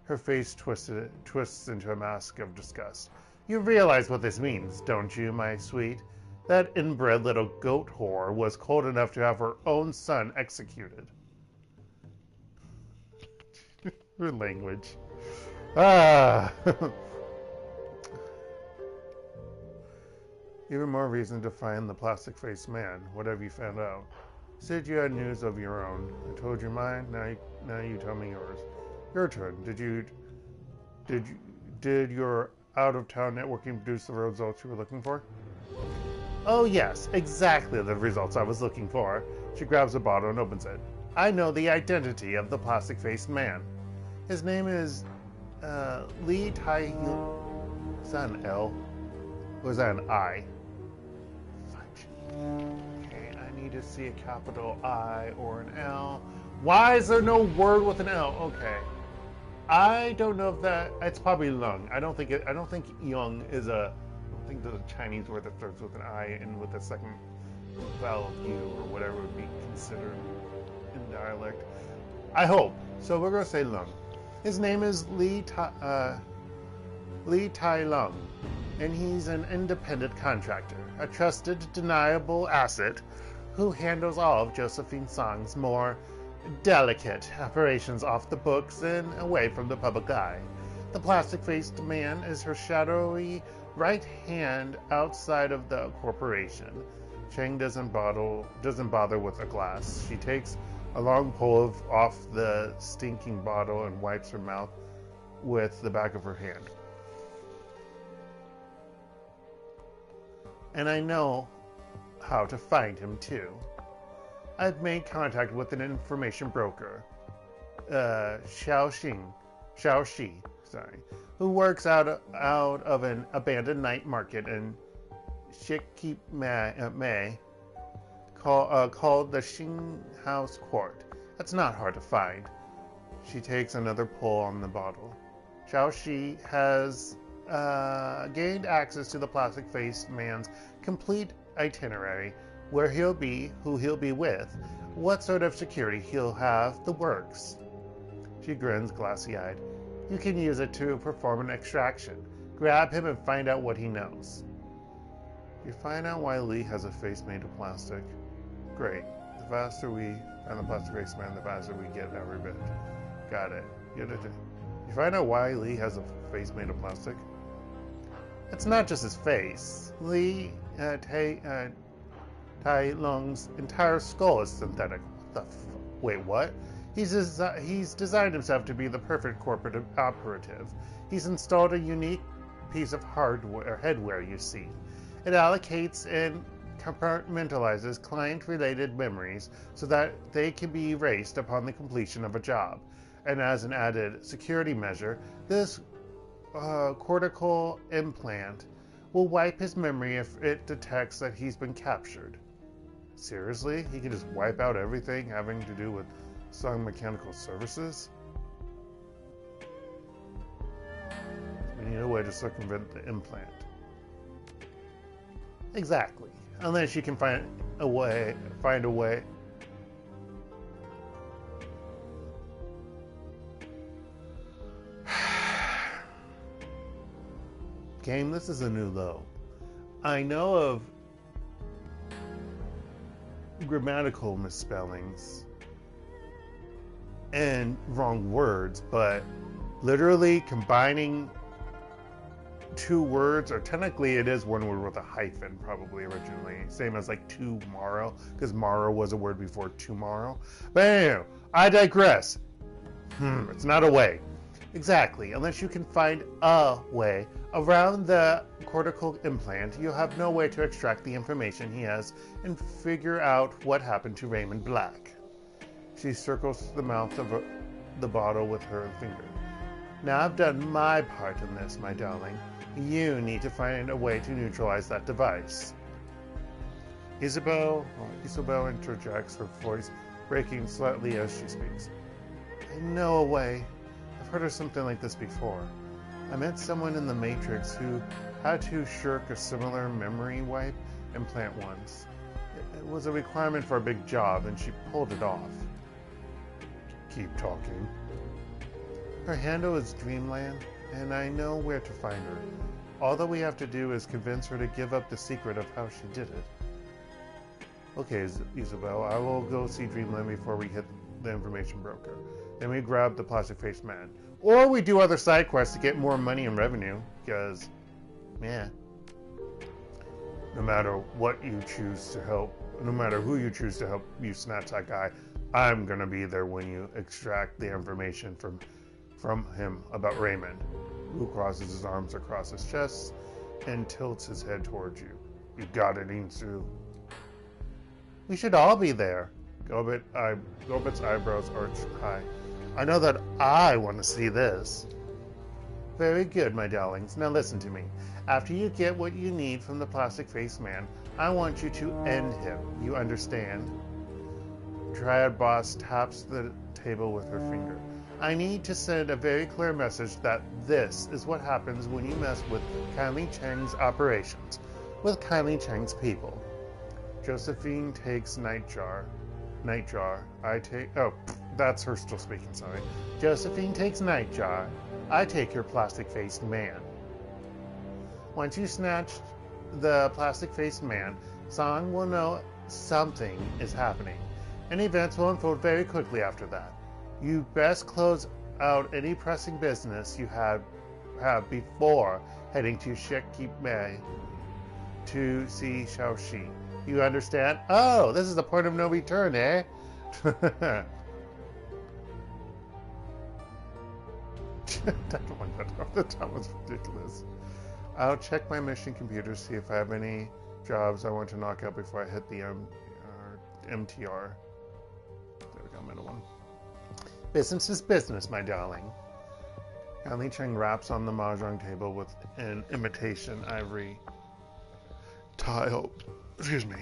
Speaker 1: Her face twists into a mask of disgust. You realize what this means, don't you, my sweet? That inbred little goat whore was cold enough to have her own son executed. Her language. Ah! Even more reason to find the plastic-faced man. What have you found out? Said you had news of your own. I told you mine. Now you tell me yours. Your turn. Did your out-of-town networking produce the results you were looking for? Oh yes, exactly the results I was looking for. She grabs a bottle and opens it. I know the identity of the plastic-faced man. His name is Lee Tai. Is that an L? Or is that an I? Fudge. Okay, I need to see a capital I or an L. Why is there no word with an L? Okay. I don't know if that. It's probably lung. I don't think young is a. I think there's a Chinese word that starts with an I and with a second vowel of U or whatever would be considered in dialect. I hope. So we're gonna say lung. His name is Lee Tai Lung, and he's an independent contractor, a trusted, deniable asset who handles all of Josephine Song's more delicate operations off the books and away from the public eye. The plastic-faced man is her shadowy right hand outside of the corporation. Cheng doesn't bother with a glass. She takes a long pull off the stinking bottle and wipes her mouth with the back of her hand. And I know how to find him too. I've made contact with an information broker, Xiao Shi, who works out of an abandoned night market in Shikip-Mei, called the Xing House Court. That's not hard to find. She takes another pull on the bottle. Xiao Shi has gained access to the plastic-faced man's complete itinerary, where he'll be, who he'll be with, what sort of security he'll have, the works. She grins glassy-eyed. You can use it to perform an extraction. Grab him and find out what he knows. You find out why Lee has a face made of plastic. Great. The faster we find the plastic-faced man, the faster we get every bit. Got it. You find out why Lee has a face made of plastic? It's not just his face. Lee Tai Lung's entire skull is synthetic. Wait, what? He's designed himself to be the perfect corporate operative. He's installed a unique piece of headwear, you see. It allocates and compartmentalizes client-related memories so that they can be erased upon the completion of a job. And as an added security measure, this cortical implant will wipe his memory if it detects that he's been captured. Seriously? He can just wipe out everything having to do with some mechanical services? We need a way to circumvent the implant. Exactly. Unless you can find a way. Game, this is a new low. I know of grammatical misspellings and wrong words, but literally combining two words, or technically it is one word with a hyphen probably originally, same as like tomorrow, because morrow was a word before tomorrow. But anyway, I digress. It's not a way. Exactly. Unless you can find a way around the cortical implant, you have no way to extract the information he has and figure out what happened to Raymond Black. She circles the mouth of the bottle with her finger. Now I've done my part in this, my darling. You need to find a way to neutralize that device. Isabel interjects, her voice breaking slightly as she speaks. I know a way. I've heard of something like this before. I met someone in the Matrix who had to shirk a similar memory wipe implant once. It was a requirement for a big job, and she pulled it off. Keep talking. Her handle is Dreamland, and I know where to find her. All that we have to do is convince her to give up the secret of how she did it. Okay, Isabel, I will go see Dreamland before we hit the information broker. Then we grab the plastic-faced man. Or we do other side quests to get more money and revenue, because, yeah. No matter what you choose to help, no matter who you choose to help you snatch that guy, I'm gonna be there when you extract the information from him about Raymond. Wu crosses his arms across his chest and tilts his head towards you. You got it, Insu. We should all be there. Gobet's eyebrows arched high. I know that I want to see this. Very good, my darlings. Now listen to me. After you get what you need from the plastic-faced man, I want you to end him. You understand? Triad Boss taps the table with her finger. I need to send a very clear message that this is what happens when you mess with Kylie Cheng's operations, with Kylie Cheng's people. Josephine takes Nightjar. That's her still speaking, sorry. Josephine takes Nightjar. I take your plastic-faced man. Once you snatch the plastic-faced man, Song will know something is happening, and events will unfold very quickly after that. You best close out any pressing business you have before heading to Shekip to see Shaoxi. You understand? Oh, this is the point of no return, eh? That was ridiculous. I'll check my mission computer, see if I have any jobs I want to knock out before I hit the MTR. There we go, middle one. Business is business, my darling. Kylie Cheng raps on the mahjong table with an imitation ivory tile. Excuse me.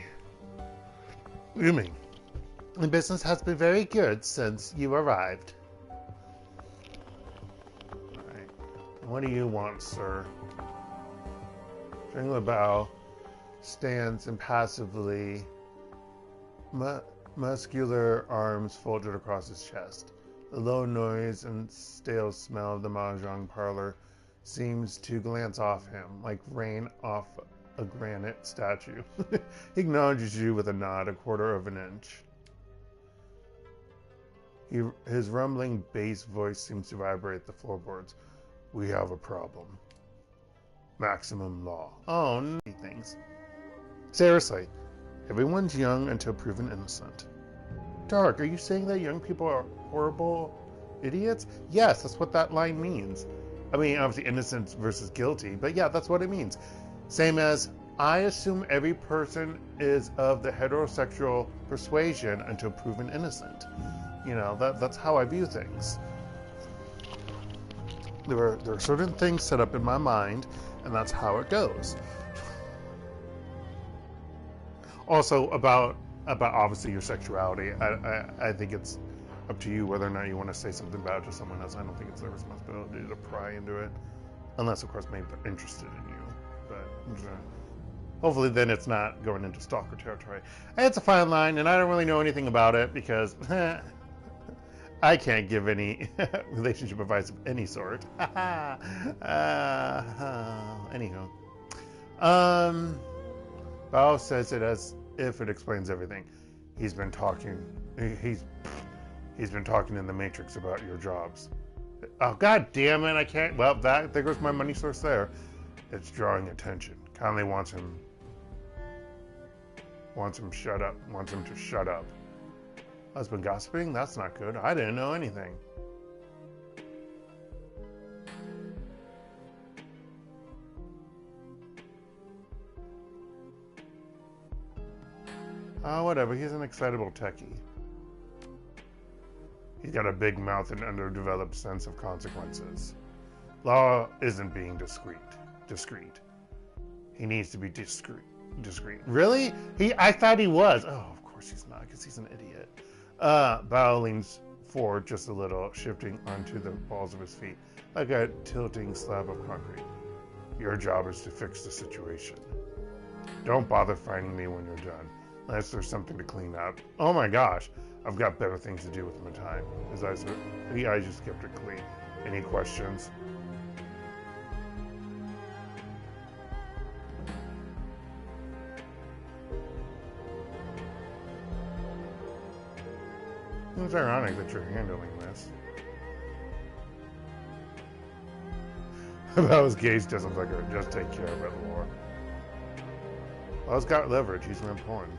Speaker 1: What do you mean? The business has been very good since you arrived. Alright. What do you want, sir? Jingla Bao stands impassively, muscular arms folded across his chest. The low noise and stale smell of the mahjong parlor seems to glance off him like rain off a granite statue. He acknowledges you with a nod, a quarter of an inch. His rumbling bass voice seems to vibrate the floorboards. We have a problem. Maximum law. Oh, no. Things. Seriously, everyone's young until proven innocent. Dark, are you saying that young people are horrible idiots? Yes, that's what that line means. I mean, obviously innocent versus guilty, but yeah, that's what it means. Same as, I assume every person is of the heterosexual persuasion until proven innocent. You know, that's how I view things. There are certain things set up in my mind, and that's how it goes. Also, about obviously your sexuality, I think it's up to you whether or not you want to say something about it to someone else. I don't think it's their responsibility to pry into it, unless of course maybe they're interested in you. But hopefully then it's not going into stalker territory. It's a fine line, and I don't really know anything about it because I can't give any relationship advice of any sort. Anywho. Bao says it as if it explains everything. He's been talking in the Matrix about your jobs. Oh, god damn it, I can't. Well, there goes my money source there. It's drawing attention. Conley wants him shut up. Wants him to shut up. Husband gossiping? That's not good. I didn't know anything. Oh, whatever. He's an excitable techie. He's got a big mouth and underdeveloped sense of consequences. Law isn't being discreet. He needs to be discreet. Really? I thought he was. Oh, of course he's not, because he's an idiot. Bao leans forward just a little, shifting onto the balls of his feet, like a tilting slab of concrete. Your job is to fix the situation. Don't bother finding me when you're done, unless there's something to clean up. Oh my gosh, I've got better things to do with my time. His eyes just kept it clean. Any questions? It's ironic that you're handling this. Bao's gaze doesn't look at just take care of it, Lore. Bao's got leverage, he's important.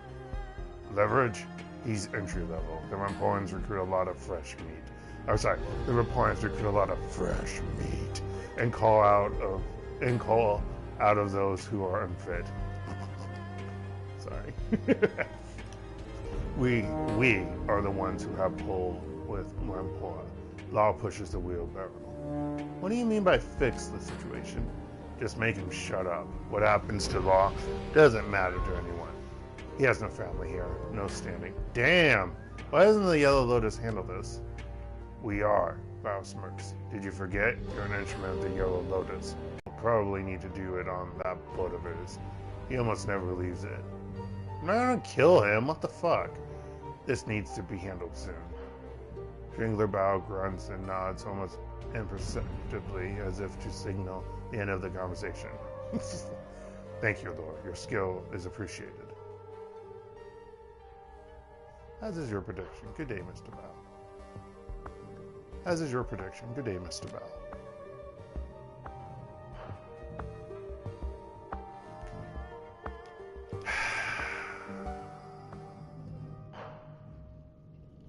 Speaker 1: Leverage? He's entry level. The Ramporans recruit a lot of fresh meat. Oh, sorry. The Ramporans recruit a lot of fresh meat and call out of those who are unfit. Sorry. We are the ones who have pull with Rampoa. Law pushes the wheelbarrow. What do you mean by fix the situation? Just make him shut up. What happens to Law doesn't matter to anyone. He has no family here, no standing. Damn! Why doesn't the Yellow Lotus handle this? We are, Bao smirks. Did you forget? You're an instrument of the Yellow Lotus. We'll probably need to do it on that boat of his. He almost never leaves it. I'm not gonna kill him, what the fuck? This needs to be handled soon. Jingler Bao grunts and nods almost imperceptibly as if to signal the end of the conversation. Thank you, Lord. Your skill is appreciated. As is your prediction. Good day, Mr. Bao. As is your prediction. Good day, Mr. Bao.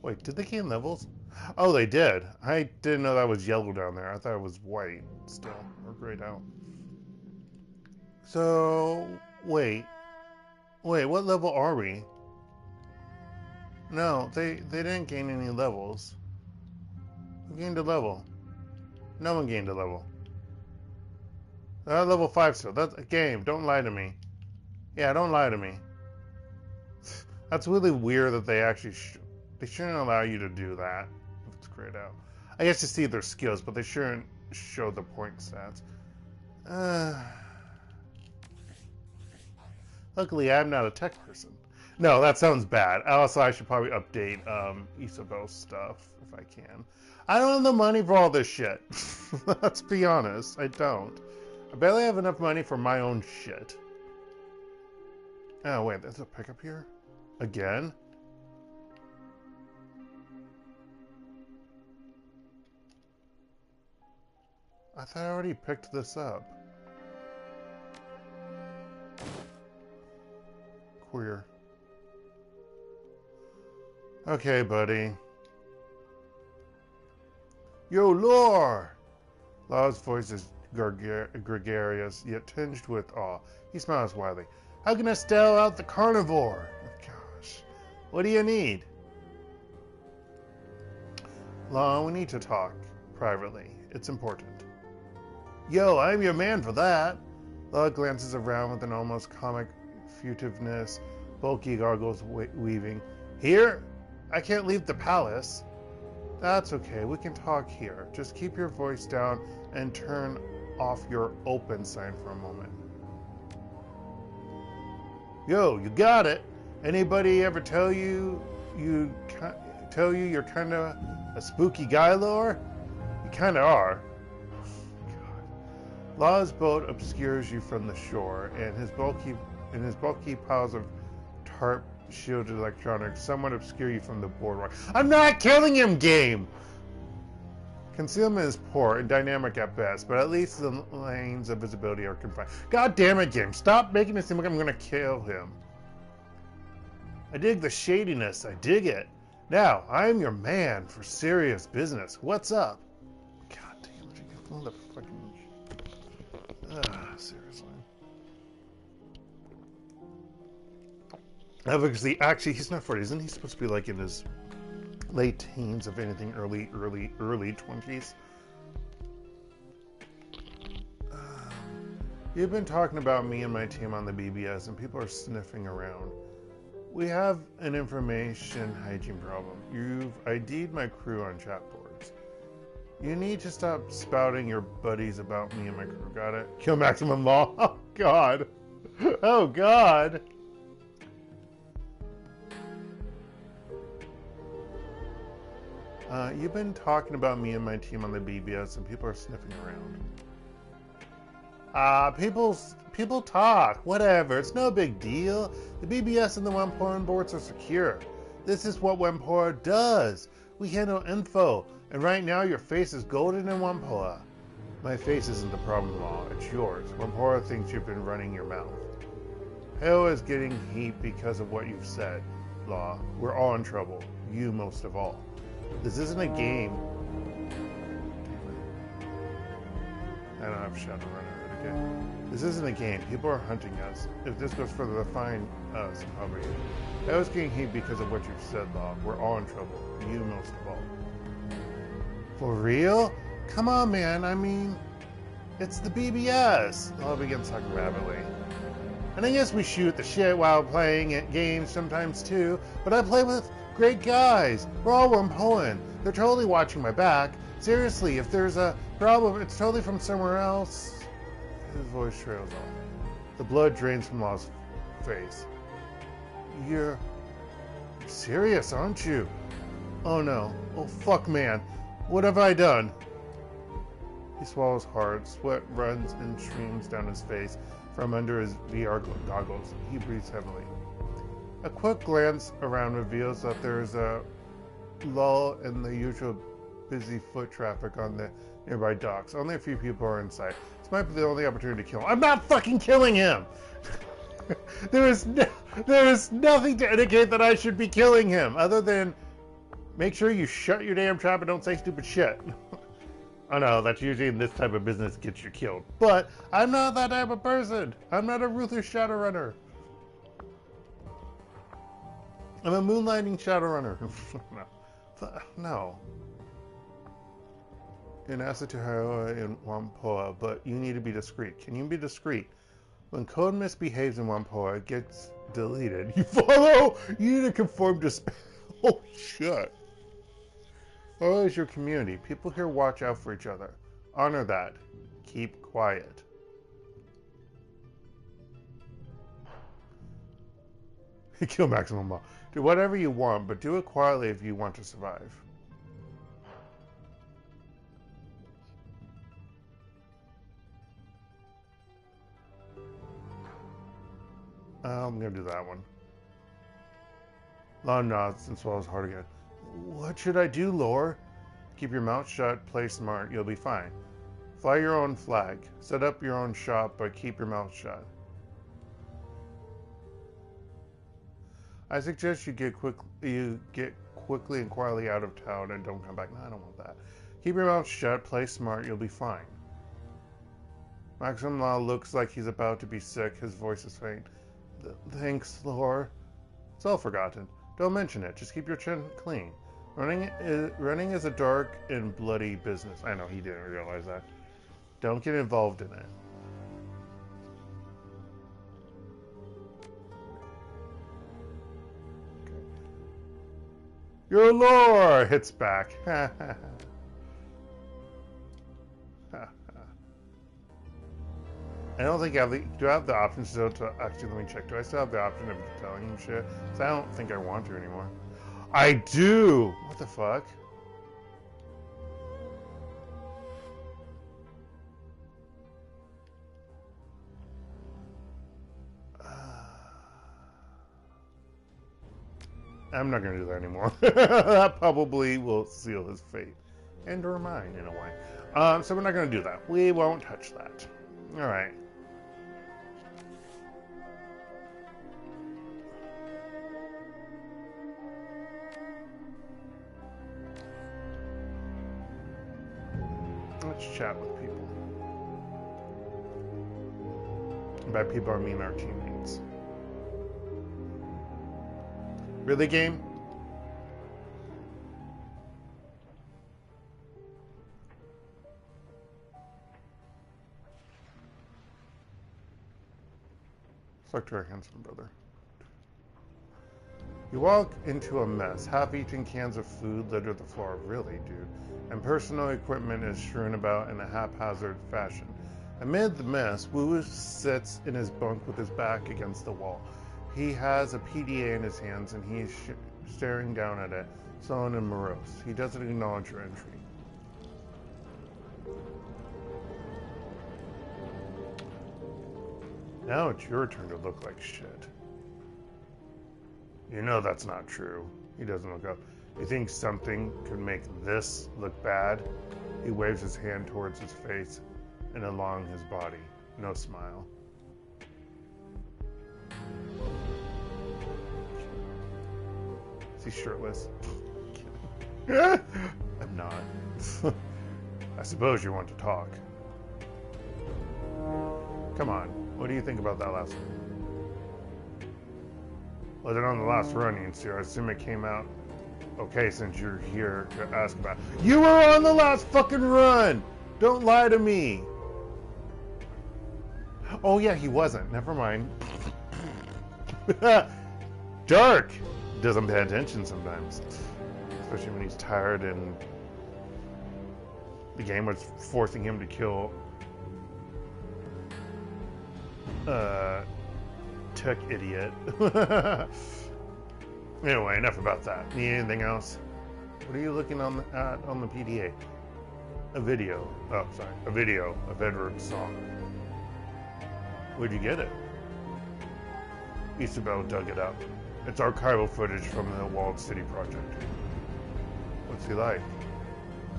Speaker 1: Wait, did they gain levels? Oh, they did. I didn't know that was yellow down there. I thought it was white still, or grayed out. So, wait, what level are we? No, they didn't gain any levels. Who gained a level? No one gained a level. They're at level 5 still. That's a game. Don't lie to me. Yeah, don't lie to me. That's really weird that they actually... They shouldn't allow you to do that if it's grayed out. I guess to see their skills, but they shouldn't show the point stats. Luckily, I'm not a tech person. No, that sounds bad. Also, I should probably update Isabel's stuff if I can. I don't have the money for all this shit. Let's be honest, I don't. I barely have enough money for my own shit. Oh, wait, there's a pickup here? Again? I thought I already picked this up. Queer. Okay, buddy. Yo, Lore! Law's voice is gregarious, yet tinged with awe. He smiles widely. How can I style out the carnivore? Gosh. What do you need? Law, we need to talk. Privately. It's important. Yo, I'm your man for that. Law glances around with an almost comic furtiveness, bulky gargles weaving. Here? I can't leave the palace. That's okay, we can talk here. Just keep your voice down and turn off your open sign for a moment. Yo, you got it. Anybody ever tell you you're kind of a spooky guy, Lore? You kind of are. God. Law's boat obscures you from the shore, and his bulky piles of tarp shielded electronics somewhat obscure you from the boardwalk. I'm not killing him, game! Concealment is poor and dynamic at best, but at least the lanes of visibility are confined. God damn it, game. Stop making it seem like I'm gonna kill him. I dig the shadiness. I dig it. Now, I'm your man for serious business. What's up? God damn it. You can the fucking... seriously. Because actually, he's not 40. Isn't he supposed to be like in his late teens, if anything, early 20s? You've been talking about me and my team on the BBS, and people are sniffing around. We have an information hygiene problem. You've ID'd my crew on chat boards. You need to stop spouting your buddies about me and my crew. Got it? Kill maximum law. Oh, God. Oh, God. You've been talking about me and my team on the BBS, and people are sniffing around. People talk. Whatever. It's no big deal. The BBS and the Wampoa boards are secure. This is what Wampoa does. We handle info, and right now your face is golden in Wampoa. My face isn't the problem, Law. It's yours. Wampoa thinks you've been running your mouth. Hell is getting heat because of what you've said, Law. We're all in trouble. You most of all. This isn't a game. I don't have Shadowrun. Okay. This isn't a game. People are hunting us. If this goes further, they'll find us and probably you. I was getting heat because of what you've said, Law. We're all in trouble. You most of all. For real? Come on, man. I mean, it's the BBS. Law begins talking rapidly. And I guess we shoot the shit while playing games sometimes too, but I play with great guys. We're all Wampoan. They're totally watching my back. Seriously, if there's a problem, it's totally from somewhere else. His voice trails off. The blood drains from Law's face. You're serious, aren't you? Oh no. Oh fuck, man. What have I done? He swallows hard. Sweat runs in streams down his face from under his VR goggles. He breathes heavily. A quick glance around reveals that there's a lull in the usual busy foot traffic on the nearby docks. Only a few people are in sight. This might be the only opportunity to kill him. I'm not fucking killing him! There is nothing to indicate that I should be killing him, other than make sure you shut your damn trap and don't say stupid shit. I know, that's usually in this type of business gets you killed. But I'm not that type of person. I'm not a ruthless Shadowrunner. I'm a moonlighting Shadowrunner. No. In Asatoa in Wampoa, but you need to be discreet. Can you be discreet? When code misbehaves in Wampoa, it gets deleted. You follow? You need to conform to oh, shit. Oh, is your community. People here watch out for each other. Honor that. Keep quiet. Kill maximum law. Do whatever you want, but do it quietly if you want to survive. I'm gonna do that one. Law nods and swallows hard again. What should I do, Lore? Keep your mouth shut, play smart, you'll be fine. Fly your own flag. Set up your own shop, but keep your mouth shut. I suggest you get quickly and quietly out of town and don't come back. No, I don't want that. Keep your mouth shut, play smart, you'll be fine. Maximum Law looks like he's about to be sick. His voice is faint. Thanks, Lore. It's all forgotten. Don't mention it. Just keep your chin clean. Running is a dark and bloody business. I know, he didn't realize that. Don't get involved in it. Okay. Your Lore hits back. I don't think I have the... Do I have the option still to... Actually, let me check. Do I still have the option of telling him shit? So I don't think I want to anymore. I do! What the fuck? I'm not going to do that anymore. That probably will seal his fate. And or mine, in a way. So we're not going to do that. We won't touch that. Alright. Let's chat with people. By people, I mean our teammates. Really, game? Talk to our handsome brother. You walk into a mess. Half-eaten cans of food litter the floor. Really, dude. And personal equipment is strewn about in a haphazard fashion. Amid the mess, Wu sits in his bunk with his back against the wall. He has a PDA in his hands and he is staring down at it, sullen and morose. He doesn't acknowledge your entry. Now it's your turn to look like shit. You know that's not true. He doesn't look up. You think something could make this look bad? He waves his hand towards his face and along his body. No smile. Is he shirtless? I'm not. I suppose you want to talk. Come on. What do you think about that last one? Was it on the last run, Insu? I assume it came out okay since you're here to ask about it. You were on the last fucking run! Don't lie to me! Oh yeah, he wasn't. Never mind. Dark! Doesn't pay attention sometimes. Especially when he's tired and the game was forcing him to kill tech idiot. Anyway, enough about that. Need anything else? What are you looking on the PDA? A video. Oh, sorry. A video of Edward's song. Where'd you get it? Isabel dug it up. It's archival footage from the Walled City project. What's he like?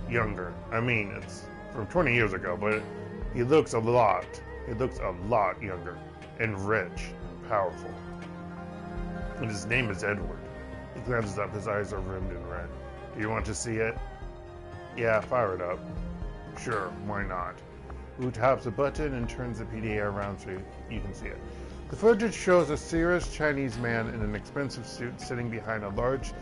Speaker 1: Younger. I mean, it's from 20 years ago, but he looks a lot younger and rich, powerful. And his name is Edward. He glances up, his eyes are rimmed in red. Do you want to see it? Yeah, fire it up. Sure, why not? Wu taps a button and turns the PDA around so you can see it. The footage shows a serious Chinese man in an expensive suit sitting behind a large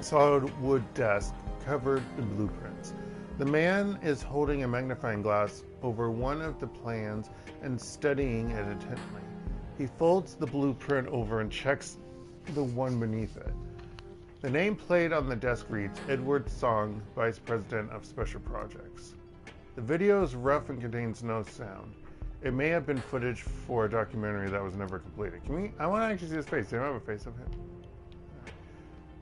Speaker 1: solid wood desk covered in blueprints. The man is holding a magnifying glass over one of the plans and studying it intently. He folds the blueprint over and checks the one beneath it. The name played on the desk reads, Edward Song, Vice President of Special Projects. The video is rough and contains no sound. It may have been footage for a documentary that was never completed. I want to actually see his face. Do you have a face of him?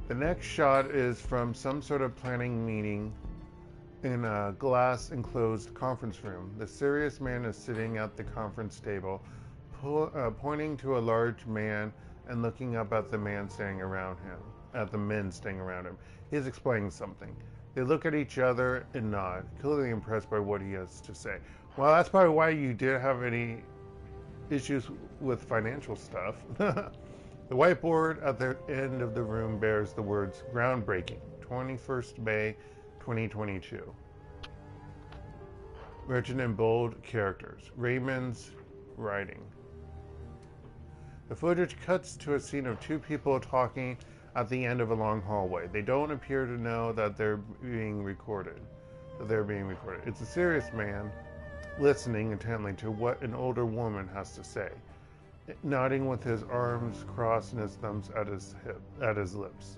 Speaker 1: The next shot is from some sort of planning meeting in a glass-enclosed conference room. The serious man is sitting at the conference table, pointing to a large man and looking up at the man standing around him, at the men standing around him. He is explaining something. They look at each other and nod, clearly impressed by what he has to say. Well, that's probably why you didn't have any issues with financial stuff. The whiteboard at the end of the room bears the words groundbreaking, 21st May 2022. Written in bold characters. Raymond's writing. The footage cuts to a scene of two people talking at the end of a long hallway. They don't appear to know that they're being recorded. It's a serious man listening intently to what an older woman has to say, nodding with his arms crossed and his thumbs at his lips.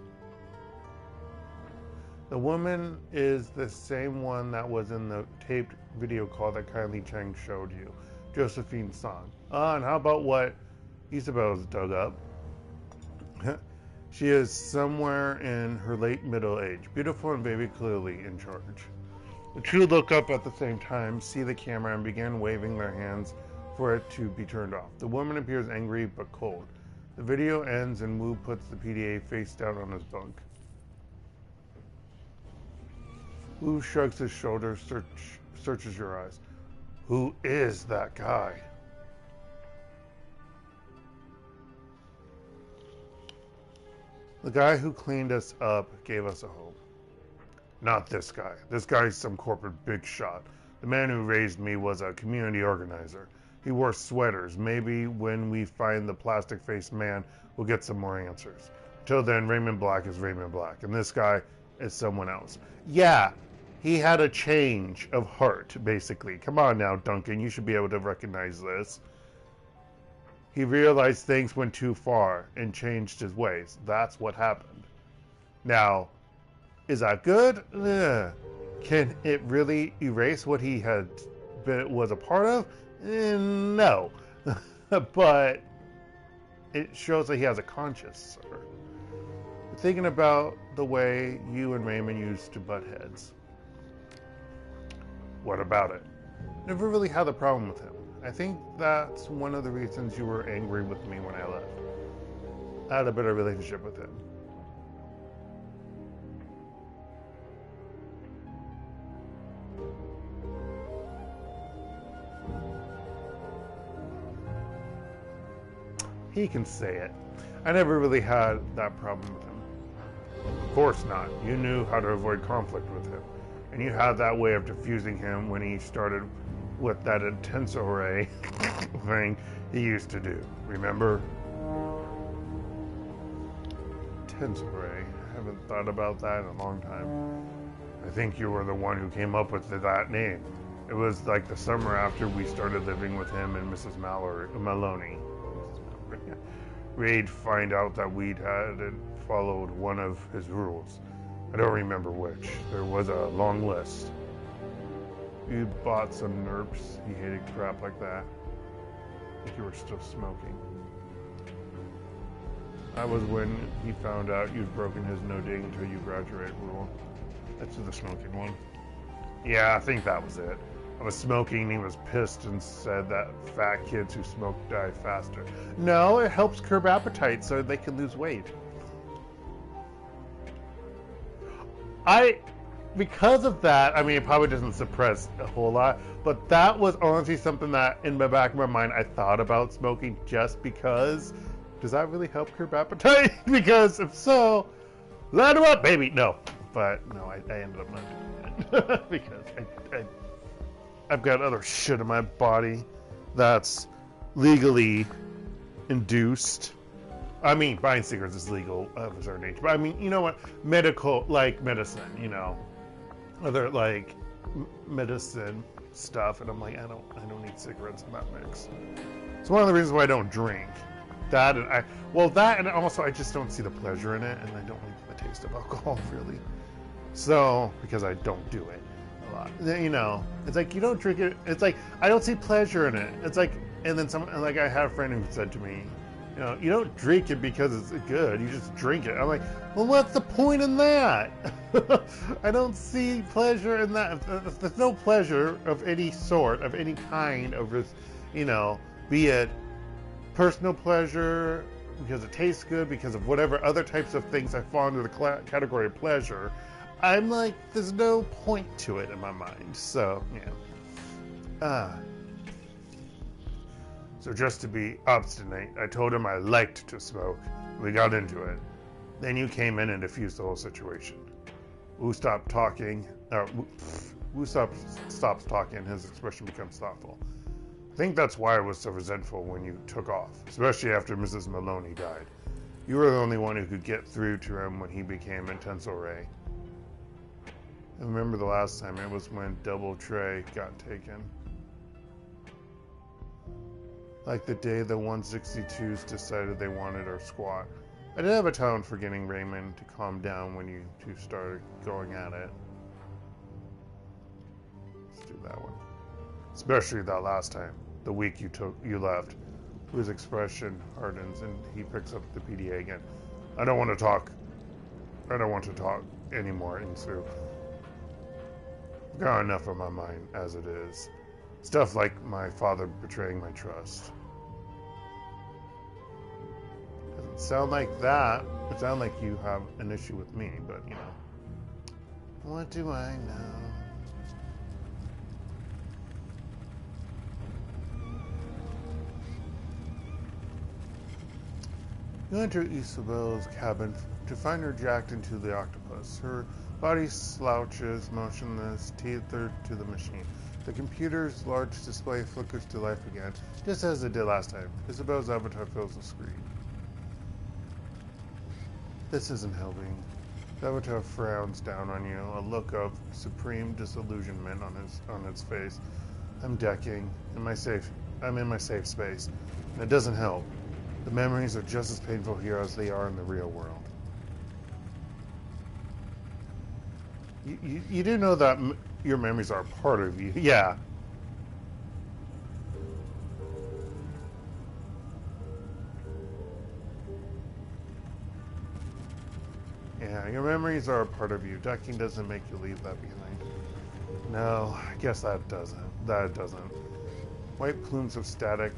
Speaker 1: The woman is the same one that was in the taped video call that Kylie Chang showed you, Josephine Song. And how about what Isabel's dug up? She is somewhere in her late middle age, beautiful and very clearly in charge. The two look up at the same time, see the camera, and begin waving their hands for it to be turned off. The woman appears angry but cold. The video ends and Wu puts the PDA face down on his bunk. Wu shrugs his shoulders, searches your eyes. Who is that guy? The guy who cleaned us up gave us a home. Not this guy. This guy's some corporate big shot. The man who raised me was a community organizer. He wore sweaters. Maybe when we find the plastic-faced man, we'll get some more answers. Till then, Raymond Black is Raymond Black, and this guy is someone else. Yeah, he had a change of heart, basically. Come on now, Duncan, you should be able to recognize this. He realized things went too far and changed his ways. That's what happened. Now, is that good? Can it really erase what he was a part of? No. But it shows that he has a conscience, sir. Thinking about the way you and Raymond used to butt heads. What about it? Never really had a problem with him. I think that's one of the reasons you were angry with me when I left. I had a better relationship with him. He can say it. I never really had that problem with him. Of course not. You knew how to avoid conflict with him. And you had that way of diffusing him when he started with that intense array thing he used to do. Remember? Intense array. I haven't thought about that in a long time. I think you were the one who came up with that name. It was like the summer after we started living with him and Mrs. Maloney. We'd find out that we hadn't followed one of his rules. I don't remember which. There was a long list. You bought some nerps. He hated crap like that. I think you were still smoking. That was when he found out you'd broken his no dating until you graduate rule. That's the smoking one. Yeah, I think that was it. I was smoking and he was pissed and said that fat kids who smoke die faster. No, it helps curb appetite so they can lose weight. Because of that, I mean, it probably doesn't suppress a whole lot, but that was honestly something that in the back of my mind I thought about smoking just because. Does that really help curb appetite? Because if so, let him up, baby. No, but no, I ended up not doing it because I've got other shit in my body that's legally induced. I mean, buying cigarettes is legal of a certain age, but I mean, you know what? Medical, like medicine, you know, other like medicine stuff, and I'm like, I don't need cigarettes in that mix. It's one of the reasons why I don't drink. That and also I just don't see the pleasure in it, and I don't like the taste of alcohol really. So because I don't do it a lot, you know, it's like you don't drink it. It's like I don't see pleasure in it. It's like, and then like I had a friend who said to me, you know, you don't drink it because it's good. You just drink it. I'm like, well, what's the point in that? I don't see pleasure in that. If there's no pleasure of any sort, of any kind of this, you know, be it personal pleasure, because it tastes good, because of whatever other types of things I fall into the category of pleasure, I'm like, there's no point to it in my mind. So, yeah. So just to be obstinate, I told him I liked to smoke. We got into it. Then you came in and diffused the whole situation. Wu stopped talking. Wu stops talking. His expression becomes thoughtful. I think that's why I was so resentful when you took off, especially after Mrs. Maloney died. You were the only one who could get through to him when he became intense Ray. I remember the last time it was when Double Trey got taken. Like the day the 162s decided they wanted our squad. I did have a talent for getting Raymond to calm down when you two started going at it. Let's do that one. Especially that last time, the week you left. His expression hardens and he picks up the PDA again. I don't want to talk anymore, Insu. I've got enough on my mind as it is. Stuff like my father betraying my trust. Doesn't sound like that. It sounds like you have an issue with me, but you know. What do I know? You enter Isabel's cabin to find her jacked into the octopus. Her body slouches, motionless, tethered to the machine. The computer's large display flickers to life again, just as it did last time. Isabel's avatar fills the screen. This isn't helping. The avatar frowns down on you, a look of supreme disillusionment on its face. I'm decking. I'm in my safe space. And it doesn't help. The memories are just as painful here as they are in the real world. You do know that your memories are a part of you. Yeah. Yeah, your memories are a part of you. Ducking doesn't make you leave that behind. No, I guess that doesn't. That doesn't. White plumes of static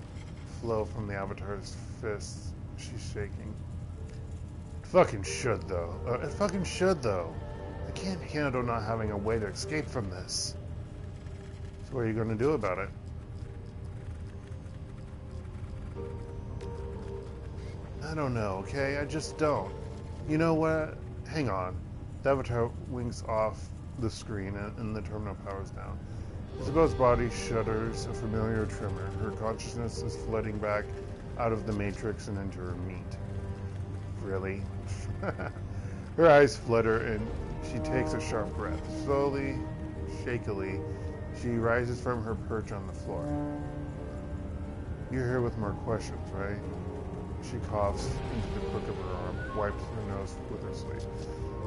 Speaker 1: flow from the avatar's fists. She's shaking. It fucking should, though. It fucking should, though. I can't handle not having a way to escape from this. So what are you going to do about it? I don't know, okay? I just don't. You know what? Hang on. The avatar winks off the screen and the terminal powers down. Isabel's body shudders, a familiar tremor. Her consciousness is flooding back out of the matrix and into her meat. Really? Her eyes flutter and she takes a sharp breath. Slowly, shakily, she rises from her perch on the floor. You're here with more questions, right? She coughs into the crook of her arm, wipes her nose with her sleeve.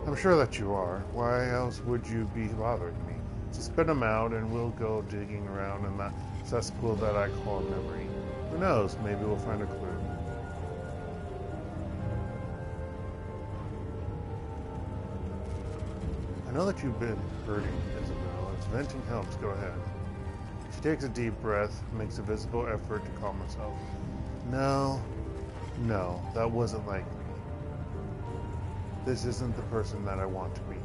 Speaker 1: I'm sure that you are. Why else would you be bothering me? So spit them out and we'll go digging around in that cesspool that I call memory. Who knows? Maybe we'll find a clue. I know that you've been hurting, Isabel. If venting helps, go ahead. She takes a deep breath, makes a visible effort to calm herself. No, that wasn't like me. This isn't the person that I want to be.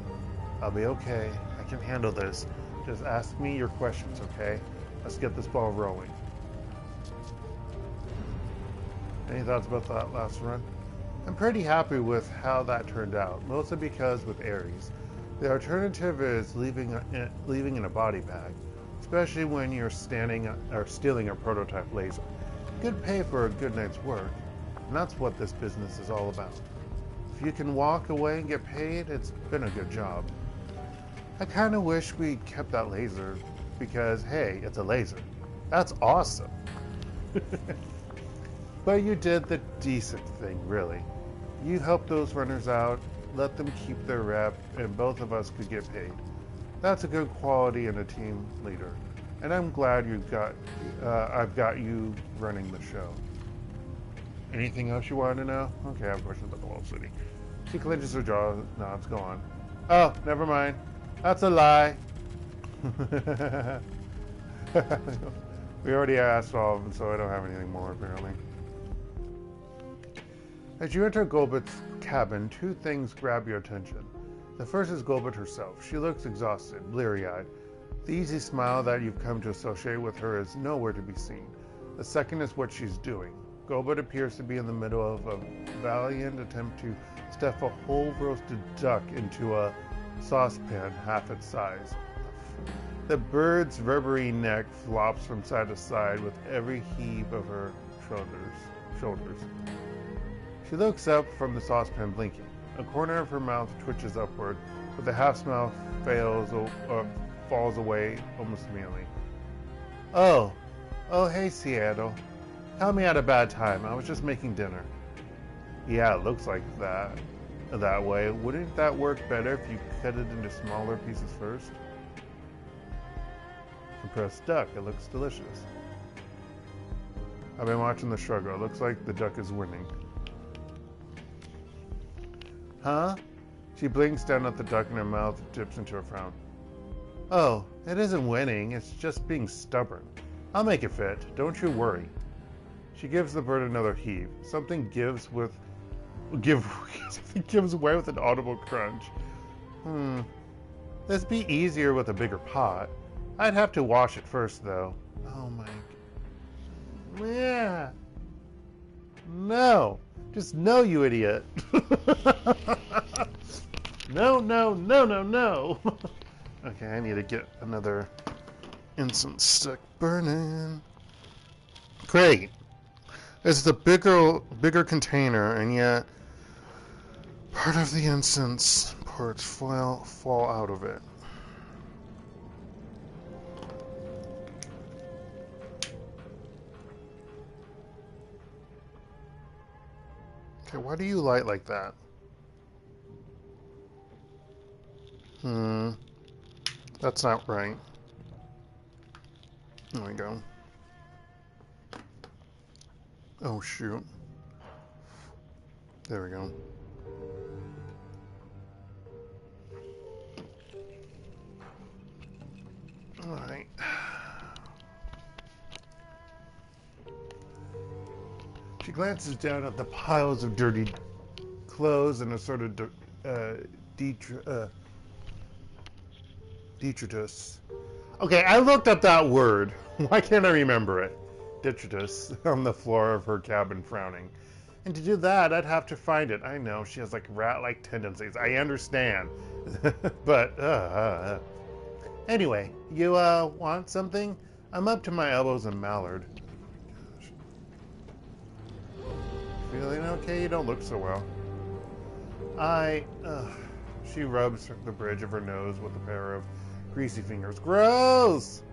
Speaker 1: I'll be okay. I can handle this. Just ask me your questions, okay? Let's get this ball rolling. Any thoughts about that last run? I'm pretty happy with how that turned out, mostly because with Ares, the alternative is leaving in a body bag, especially when you're stealing a prototype laser. Good pay for a good night's work, and that's what this business is all about. If you can walk away and get paid, it's been a good job. I kind of wish we kept that laser, because hey, it's a laser. That's awesome. But you did the decent thing, really. You helped those runners out, let them keep their rep, and both of us could get paid. That's a good quality in a team leader. And I'm glad I've got you running the show. Anything else you wanted to know? Okay, I have questions about the whole city. She clenches her jaw, nods, go on. Oh, never mind. That's a lie. We already asked all of them, so I don't have anything more, apparently. As you enter Golbet's cabin, two things grab your attention. The first is Golbet herself. She looks exhausted, bleary-eyed. The easy smile that you've come to associate with her is nowhere to be seen. The second is what she's doing. Gobert appears to be in the middle of a valiant attempt to stuff a whole roasted duck into a saucepan half its size. The bird's rubbery neck flops from side to side with every heave of her shoulders. She looks up from the saucepan, blinking. A corner of her mouth twitches upward, but the half-smile falls away almost immediately. Oh, hey, Seattle. Tell me I had a bad time. I was just making dinner. Yeah, it looks like that way. Wouldn't that work better if you cut it into smaller pieces first? Compressed duck. It looks delicious. I've been watching the struggle. It looks like the duck is winning. Huh? She blinks down at the duck and her mouth dips into a frown. Oh, it isn't winning. It's just being stubborn. I'll make it fit. Don't you worry. She gives the bird another heave. Something gives way with an audible crunch. This'd be easier with a bigger pot. I'd have to wash it first, though. Oh my... Yeah. No. Just no, you idiot. No. Okay, I need to get another incense stick burning. Great. It's the bigger container, and yet part of the incense parts fall out of it. Okay, why do you light like that? That's not right. There we go. Oh, shoot. There we go. Alright. She glances down at the piles of dirty clothes and a sort of detritus. Okay, I looked up that word. Why can't I remember it? Detritus on the floor of her cabin, frowning. And to do that, I'd have to find it. I know, she has like rat-like tendencies. I understand. But, Anyway, you, want something? I'm up to my elbows in mallard. Feeling okay? You don't look so well. She rubs the bridge of her nose with a pair of greasy fingers. Gross!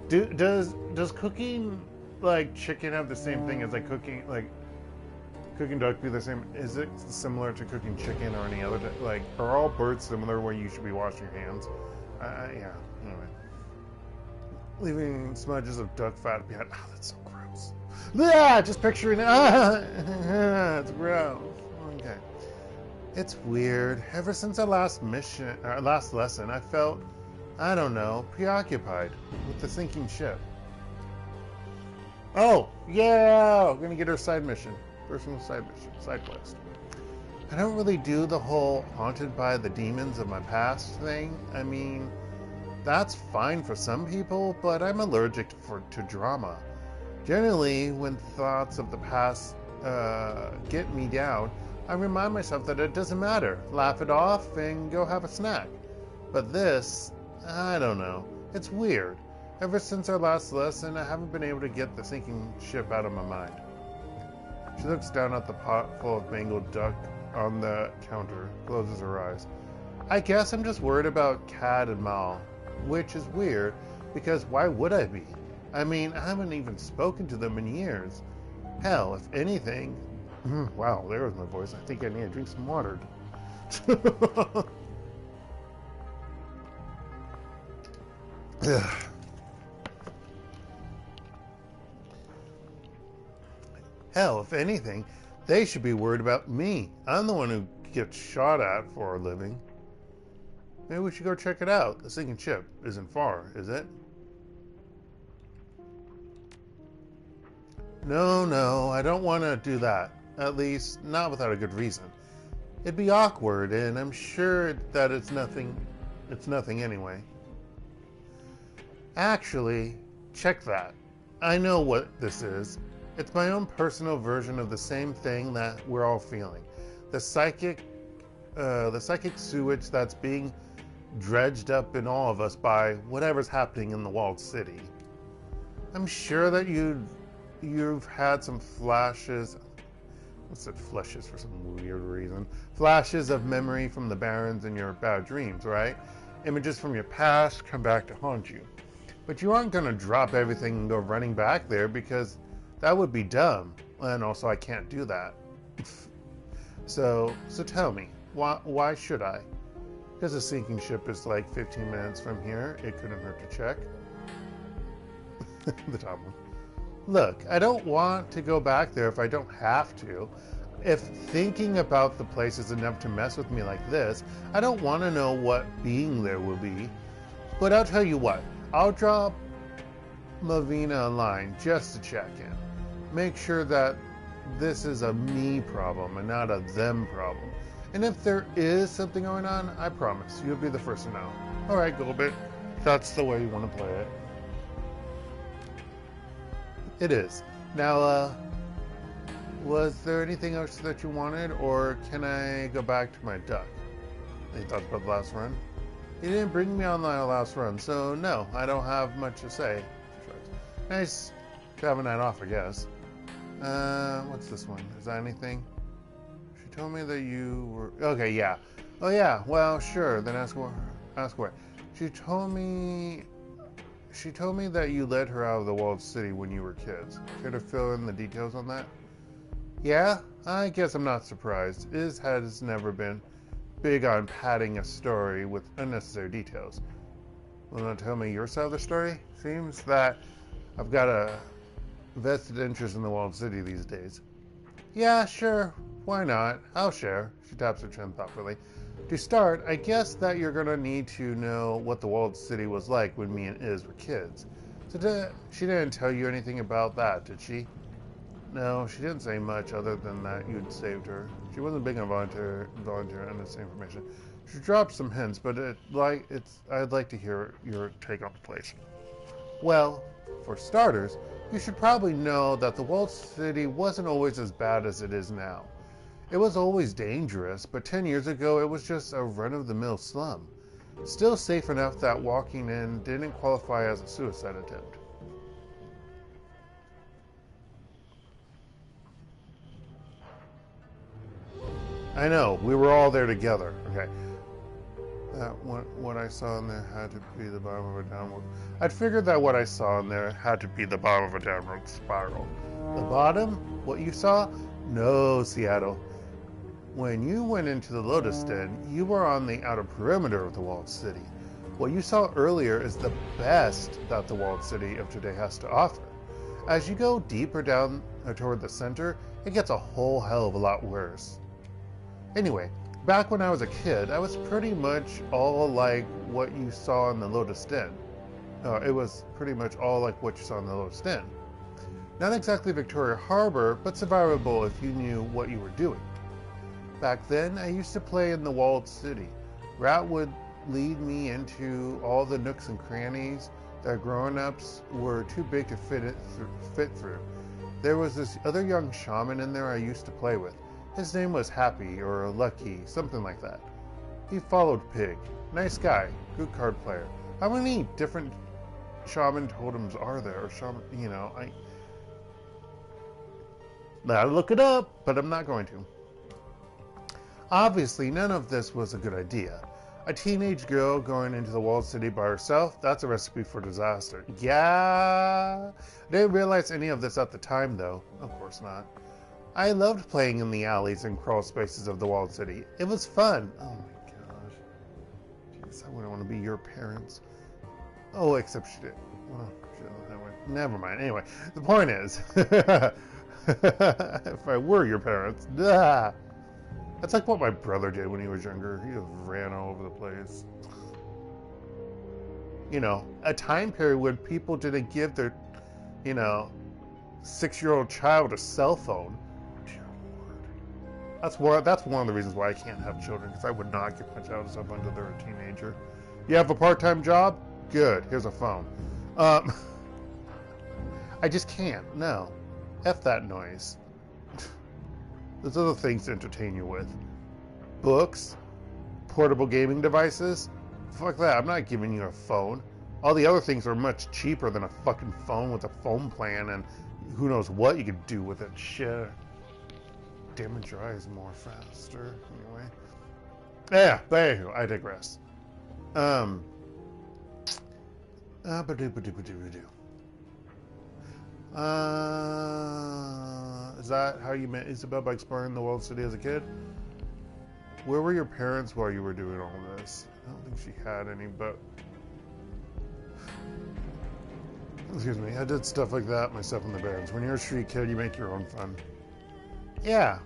Speaker 1: Does cooking like chicken have the same thing as like cooking duck be the same? Is it similar to cooking chicken or any other? Like, are all birds similar where you should be washing your hands? Yeah. Anyway, leaving smudges of duck fat behind. Oh, that's so gross. Yeah, just picturing it. It's gross. Okay. It's weird. Ever since our last lesson, I felt, I don't know, preoccupied with the sinking ship. Oh, yeah! We're gonna get her side mission. Personal side mission. Side quest. I don't really do the whole haunted by the demons of my past thing. I mean, that's fine for some people, but I'm allergic to drama. Generally, when thoughts of the past get me down, I remind myself that it doesn't matter. Laugh it off and go have a snack. But this, I don't know. It's weird. Ever since our last lesson, I haven't been able to get the sinking ship out of my mind. She looks down at the pot full of mangled duck on the counter, closes her eyes. I guess I'm just worried about Cad and Mal, which is weird, because why would I be? I mean, I haven't even spoken to them in years. Hell, if anything... Wow, there was my voice. I think I need to drink some water. Hell, if anything, they should be worried about me. I'm the one who gets shot at for a living. Maybe we should go check it out. The sinking ship isn't far, is it? No, I don't want to do that. At least, not without a good reason. It'd be awkward, and I'm sure that it's nothing anyway. Actually, check that. I know what this is. It's my own personal version of the same thing that we're all feeling. The psychic sewage that's being dredged up in all of us by whatever's happening in the walled city. I'm sure that you've had some flashes. I said flashes for some weird reason. Flashes of memory from the barrens and your bad dreams, right? Images from your past come back to haunt you. But you aren't going to drop everything and go running back there because that would be dumb. And also I can't do that. So tell me, why should I? Because the sinking ship is like 15 minutes from here. It couldn't hurt to check. The top one. Look, I don't want to go back there if I don't have to. If thinking about the place is enough to mess with me like this, I don't want to know what being there will be. But I'll tell you what, I'll drop Lavina a line just to check in. Make sure that this is a me problem and not a them problem. And if there is something going on, I promise, you'll be the first to know. Alright, Gilbert, that's the way you want to play it. It is. Now, was there anything else that you wanted, or can I go back to my duck? Any thoughts about the last run? You didn't bring me on the last run, so no, I don't have much to say. Nice to have a night off, I guess. What's this one? Is that anything? She told me that you were... Okay, yeah. Oh, yeah, well, sure, then ask where. She told me that you led her out of the walled city when you were kids. Care to fill in the details on that? Yeah, I guess I'm not surprised. Iz has never been big on padding a story with unnecessary details. Want to tell me your side of the story? Seems that I've got a vested interest in the walled city these days. Yeah, sure. Why not? I'll share. She taps her chin thoughtfully. To start, I guess that you're going to need to know what the walled city was like when me and Iz were kids. So she didn't tell you anything about that, did she? No, she didn't say much other than that you'd saved her. She wasn't big on volunteer on this information. She dropped some hints, but I'd like to hear your take on the place. Well, for starters, you should probably know that the walled city wasn't always as bad as it is now. It was always dangerous, but 10 years ago it was just a run-of-the-mill slum. Still safe enough that walking in didn't qualify as a suicide attempt. I know, we were all there together. Okay. What I saw in there had to be the bottom of a downward... I'd figured that what I saw in there had to be the bottom of a downward spiral. The bottom? What you saw? No, Seattle. When you went into the Lotus Den, you were on the outer perimeter of the walled city. What you saw earlier is the best that the walled city of today has to offer. As you go deeper down toward the center, it gets a whole hell of a lot worse. Anyway, back when I was a kid, I was pretty much all like what you saw in the Lotus Den. It was pretty much all like what you saw in the Lotus Den. Not exactly Victoria Harbor, but survivable if you knew what you were doing. Back then, I used to play in the walled city. Rat would lead me into all the nooks and crannies that grown-ups were too big to fit through. There was this other young shaman in there I used to play with. His name was Happy or Lucky, something like that. He followed Pig. Nice guy, good card player. How many different shaman totems are there? Or shaman, I'll look it up, but I'm not going to. Obviously, none of this was a good idea. A teenage girl going into the walled city by herself, that's a recipe for disaster. Yeah, I didn't realize any of this at the time, though. Of course not. I loved playing in the alleys and crawl spaces of the walled city. It was fun. Oh my gosh. Jeez, I wouldn't want to be your parents. Oh, except she did. Well, never mind. Anyway, the point is, if I were your parents, that's like what my brother did when he was younger. He just ran all over the place. A time period when people didn't give their, 6-year-old child a cell phone. That's one of the reasons why I can't have children, because I would not give my child a cell phone until they're a teenager. You have a part-time job? Good. Here's a phone. I I just can't. No. F that noise. There's other things to entertain you with. Books, portable gaming devices. Fuck that. I'm not giving you a phone. All the other things are much cheaper than a fucking phone with a phone plan and who knows what you could do with it. Shit. Damage your eyes more faster. Anyway. Yeah, but anyway, I digress. Is that how you met Isabel, by exploring the world city as a kid? Where were your parents while you were doing all this? I don't think she had any, but... Excuse me, I did stuff like that myself in the Barrens. When you're a street kid, you make your own fun. Yeah,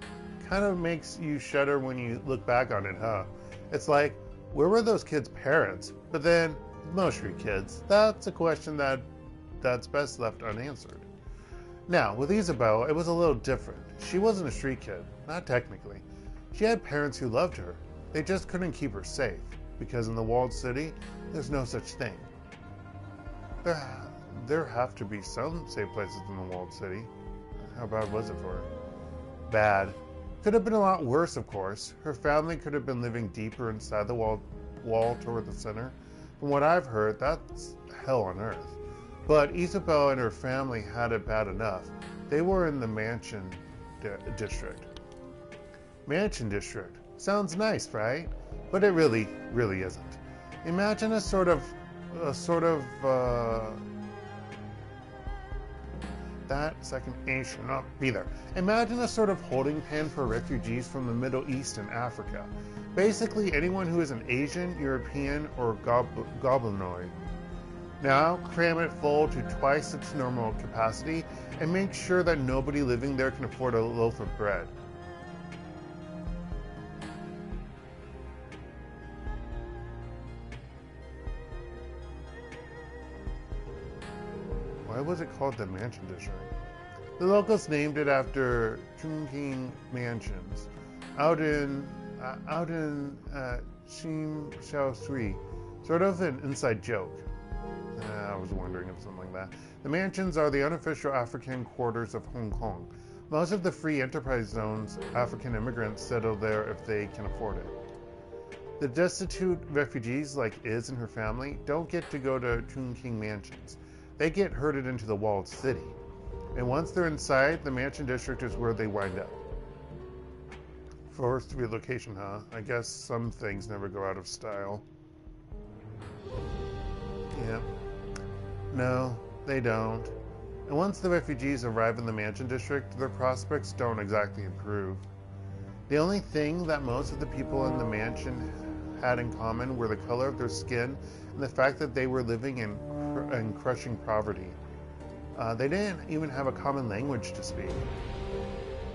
Speaker 1: kind of makes you shudder when you look back on it, huh? It's like, where were those kids' parents? But then, most street kids, that's a question that's best left unanswered. Now, with Isabel, it was a little different. She wasn't a street kid, not technically. She had parents who loved her. They just couldn't keep her safe, because in the walled city, there's no such thing. There have to be some safe places in the walled city. How bad was it for her? Bad. Could have been a lot worse, of course. Her family could have been living deeper inside the wall toward the center. From what I've heard, that's hell on earth. But Isabel and her family had it bad enough. They were in the Mansion District. Mansion District. Sounds nice, right? But it really isn't. Imagine a sort of that second A should not be there. Imagine a sort of holding pen for refugees from the Middle East and Africa. Basically anyone who is an Asian, European, or goblinoid. Now, cram it full to twice its normal capacity and make sure that nobody living there can afford a loaf of bread. Why was it called the Mansion District? The locals named it after Chungking Mansions, out in Shim Xiao Sui. Sort of an inside joke. I was wondering if something like that. The mansions are the unofficial African quarters of Hong Kong. Most of the free enterprise zones, African immigrants settle there if they can afford it. The destitute refugees like Iz and her family don't get to go to Chungking Mansions. They get herded into the walled city. And once they're inside, the Mansion District is where they wind up. Forced relocation, huh? I guess some things never go out of style. Yep. No, they don't. And once the refugees arrive in the Mansion District, their prospects don't exactly improve. The only thing that most of the people in the mansion had in common were the color of their skin and the fact that they were living in crushing poverty. They didn't even have a common language to speak.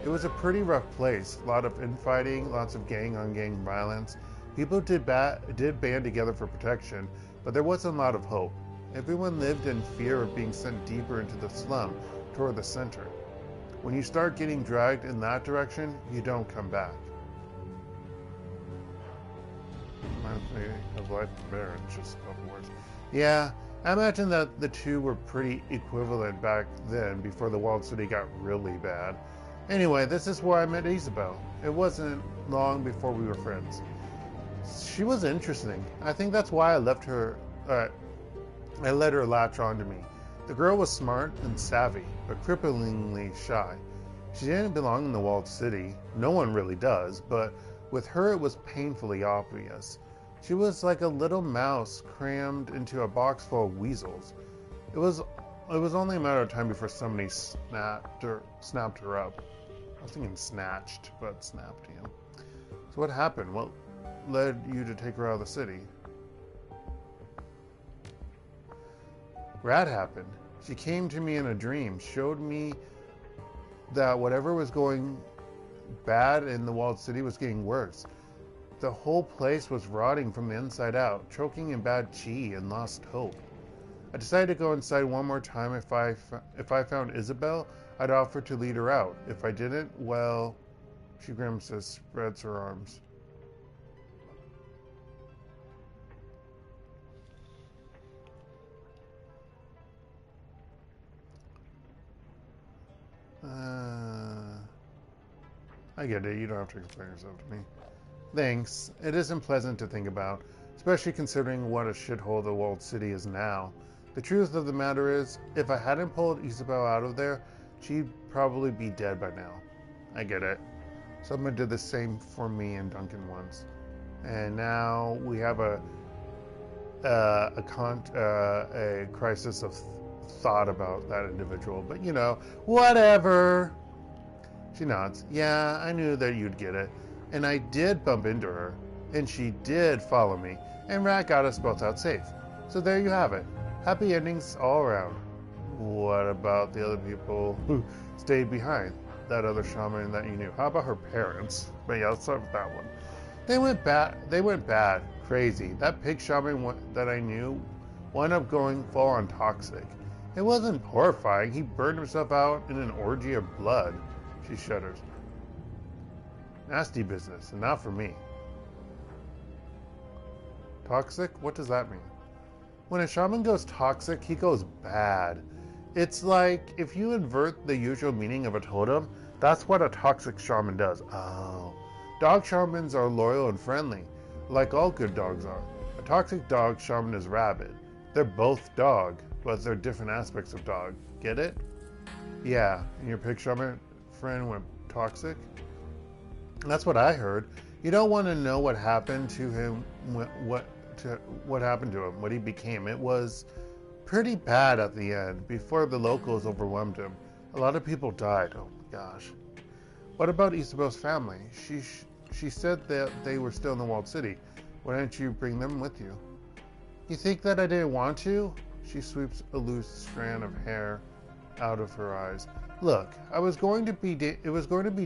Speaker 1: It was a pretty rough place. A lot of infighting, lots of gang-on-gang violence. People did band together for protection, but there wasn't a lot of hope. Everyone lived in fear of being sent deeper into the slum toward the center. When you start getting dragged in that direction, you don't come back. Reminds me of Life in Bear, it's just a couple words. Yeah, I imagine that the two were pretty equivalent back then before the walled city got really bad. Anyway, this is where I met Isabel. It wasn't long before we were friends. She was interesting. I think that's why I let her latch onto me. The girl was smart and savvy, but cripplingly shy. She didn't belong in the walled city. No one really does, but with her it was painfully obvious. She was like a little mouse crammed into a box full of weasels. It was only a matter of time before somebody snapped her up. I was thinking snatched, but snapped, you know. So what happened? What led you to take her out of the city? Rat happened. She came to me in a dream, showed me that whatever was going bad in the walled city was getting worse. The whole place was rotting from the inside out, choking in bad chi and lost hope. I decided to go inside one more time. If I found Isabel, I'd offer to lead her out. If I didn't, well, she grimaces, spreads her arms. I get it. You don't have to explain yourself to me. Thanks. It isn't pleasant to think about, especially considering what a shithole the walled city is now. The truth of the matter is, if I hadn't pulled Isabel out of there, she'd probably be dead by now. I get it. Someone did the same for me and Duncan once. And now we have a crisis of thought about that individual. But, you know, whatever. She nods. Yeah, I knew that you'd get it. And I did bump into her. And she did follow me. And Rat got us both out safe. So there you have it. Happy endings all around. What about the other people who stayed behind? That other shaman that you knew. How about her parents? But yeah, let's start with that one. They went bad. Crazy. That pig shaman that I knew wound up going full on toxic. It wasn't horrifying. He burned himself out in an orgy of blood. She shudders. Nasty business, and not for me. Toxic? What does that mean? When a shaman goes toxic, he goes bad. It's like if you invert the usual meaning of a totem, that's what a toxic shaman does. Oh. Dog shamans are loyal and friendly, like all good dogs are. A toxic dog shaman is rabid. They're both dog, but they're different aspects of dog. Get it? Yeah, and your pig shaman friend went toxic? That's what I heard. You don't want to know what happened to him, what happened to him, what he became. It was pretty bad at the end, before the locals overwhelmed him. A lot of people died. Oh my gosh. What about Isabel's family? She said that they were still in the walled city. Why didn't you bring them with you? You think that I didn't want to? She sweeps a loose strand of hair out of her eyes. Look, it was going to be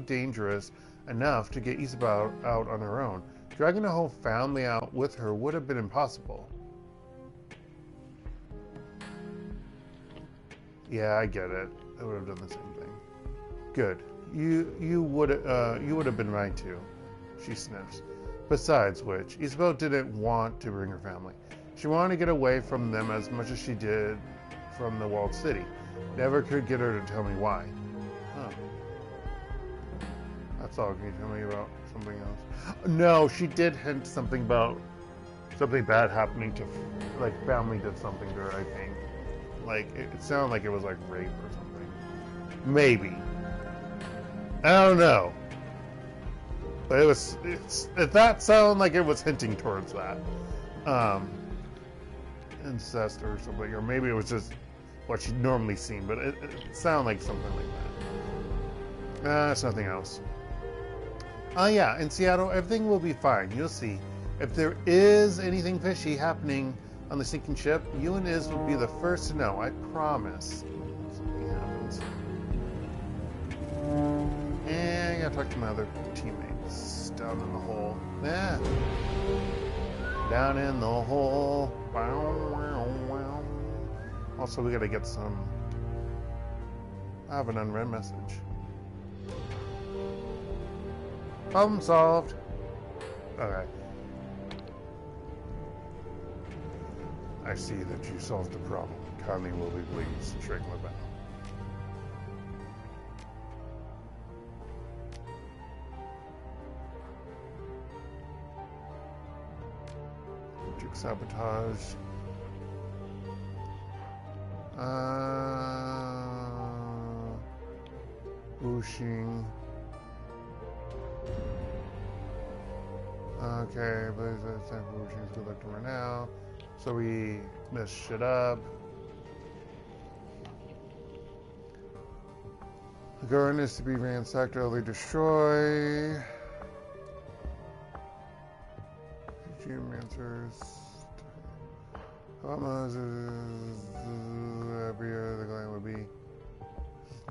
Speaker 1: dangerous enough to get Isabel out on her own. Dragging a whole family out with her would have been impossible. Yeah, I get it. I would have done the same thing. Good. You would have been right too. She sniffs. Besides which, Isabel didn't want to bring her family. She wanted to get away from them as much as she did from the walled city. Never could get her to tell me why. Huh. That's all. Can you tell me about something else? No, she did hint something about something bad happening to, like, family did something to her, I think. Like, it sounded like it was like rape or something. Maybe. I don't know. But that sounded like it was hinting towards that. Incest or something, or maybe it was just what she'd normally seen, but it sounded like something like that. It's nothing else. Yeah, in Seattle, everything will be fine. You'll see. If there is anything fishy happening on the sinking ship, you and Iz will be the first to know. I promise. Something happens. And I gotta talk to my other teammates down in the hole. Yeah. Down in the hole. Also, we gotta get some. I have an unread message. Problem solved. Okay. I see that you solved the problem. Kindly will be pleased. Shake my bow. Object sabotage. Whooshing. Okay, but it's time for whooshing to look right now. So we mess shit up. The garden is to be ransacked, utterly destroy. Geomancers. Every other gland would be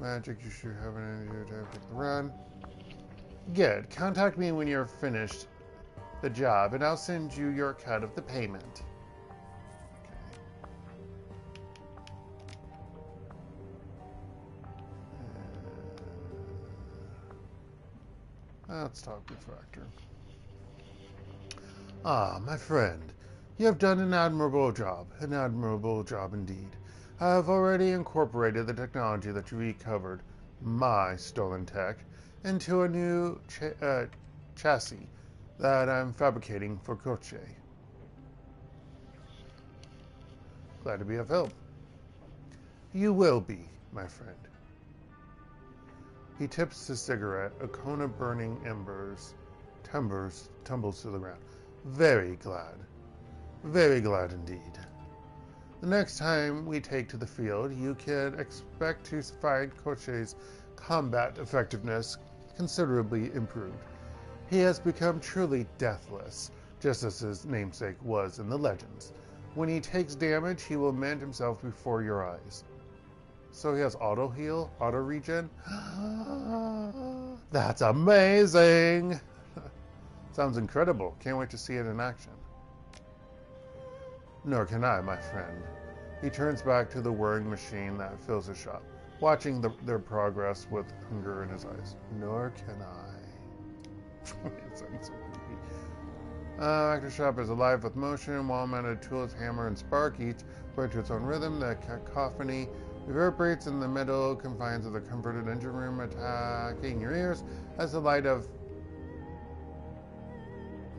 Speaker 1: magic. You should have an energy to take the run. Good. Contact me when you're finished the job, and I'll send you your cut of the payment. Let's talk with Factor. Ah, my friend, you have done an admirable job indeed. I have already incorporated the technology that you recovered, my stolen tech, into a new chassis that I'm fabricating for Koche. Glad to be of help. You will be, my friend. He tips his cigarette. A cone of burning timbers tumbles to the ground. Very glad. Very glad indeed. The next time we take to the field, you can expect to find Koche's combat effectiveness considerably improved. He has become truly deathless, just as his namesake was in the legends. When he takes damage, he will mend himself before your eyes. So he has auto heal, auto regen. That's amazing! Sounds incredible. Can't wait to see it in action. Nor can I, my friend. He turns back to the whirring machine that fills his shop, watching their progress with hunger in his eyes. Nor can I. It sounds so creepy. Actor shop is alive with motion, wall-mounted tools, hammer, and spark, each play to its own rhythm. The cacophony reverberates in the middle confines of the comforted engine room, attacking your ears as the light of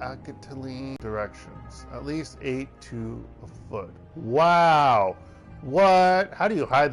Speaker 1: acetylene directions, at least 8 to a foot. Wow! What? How do you hide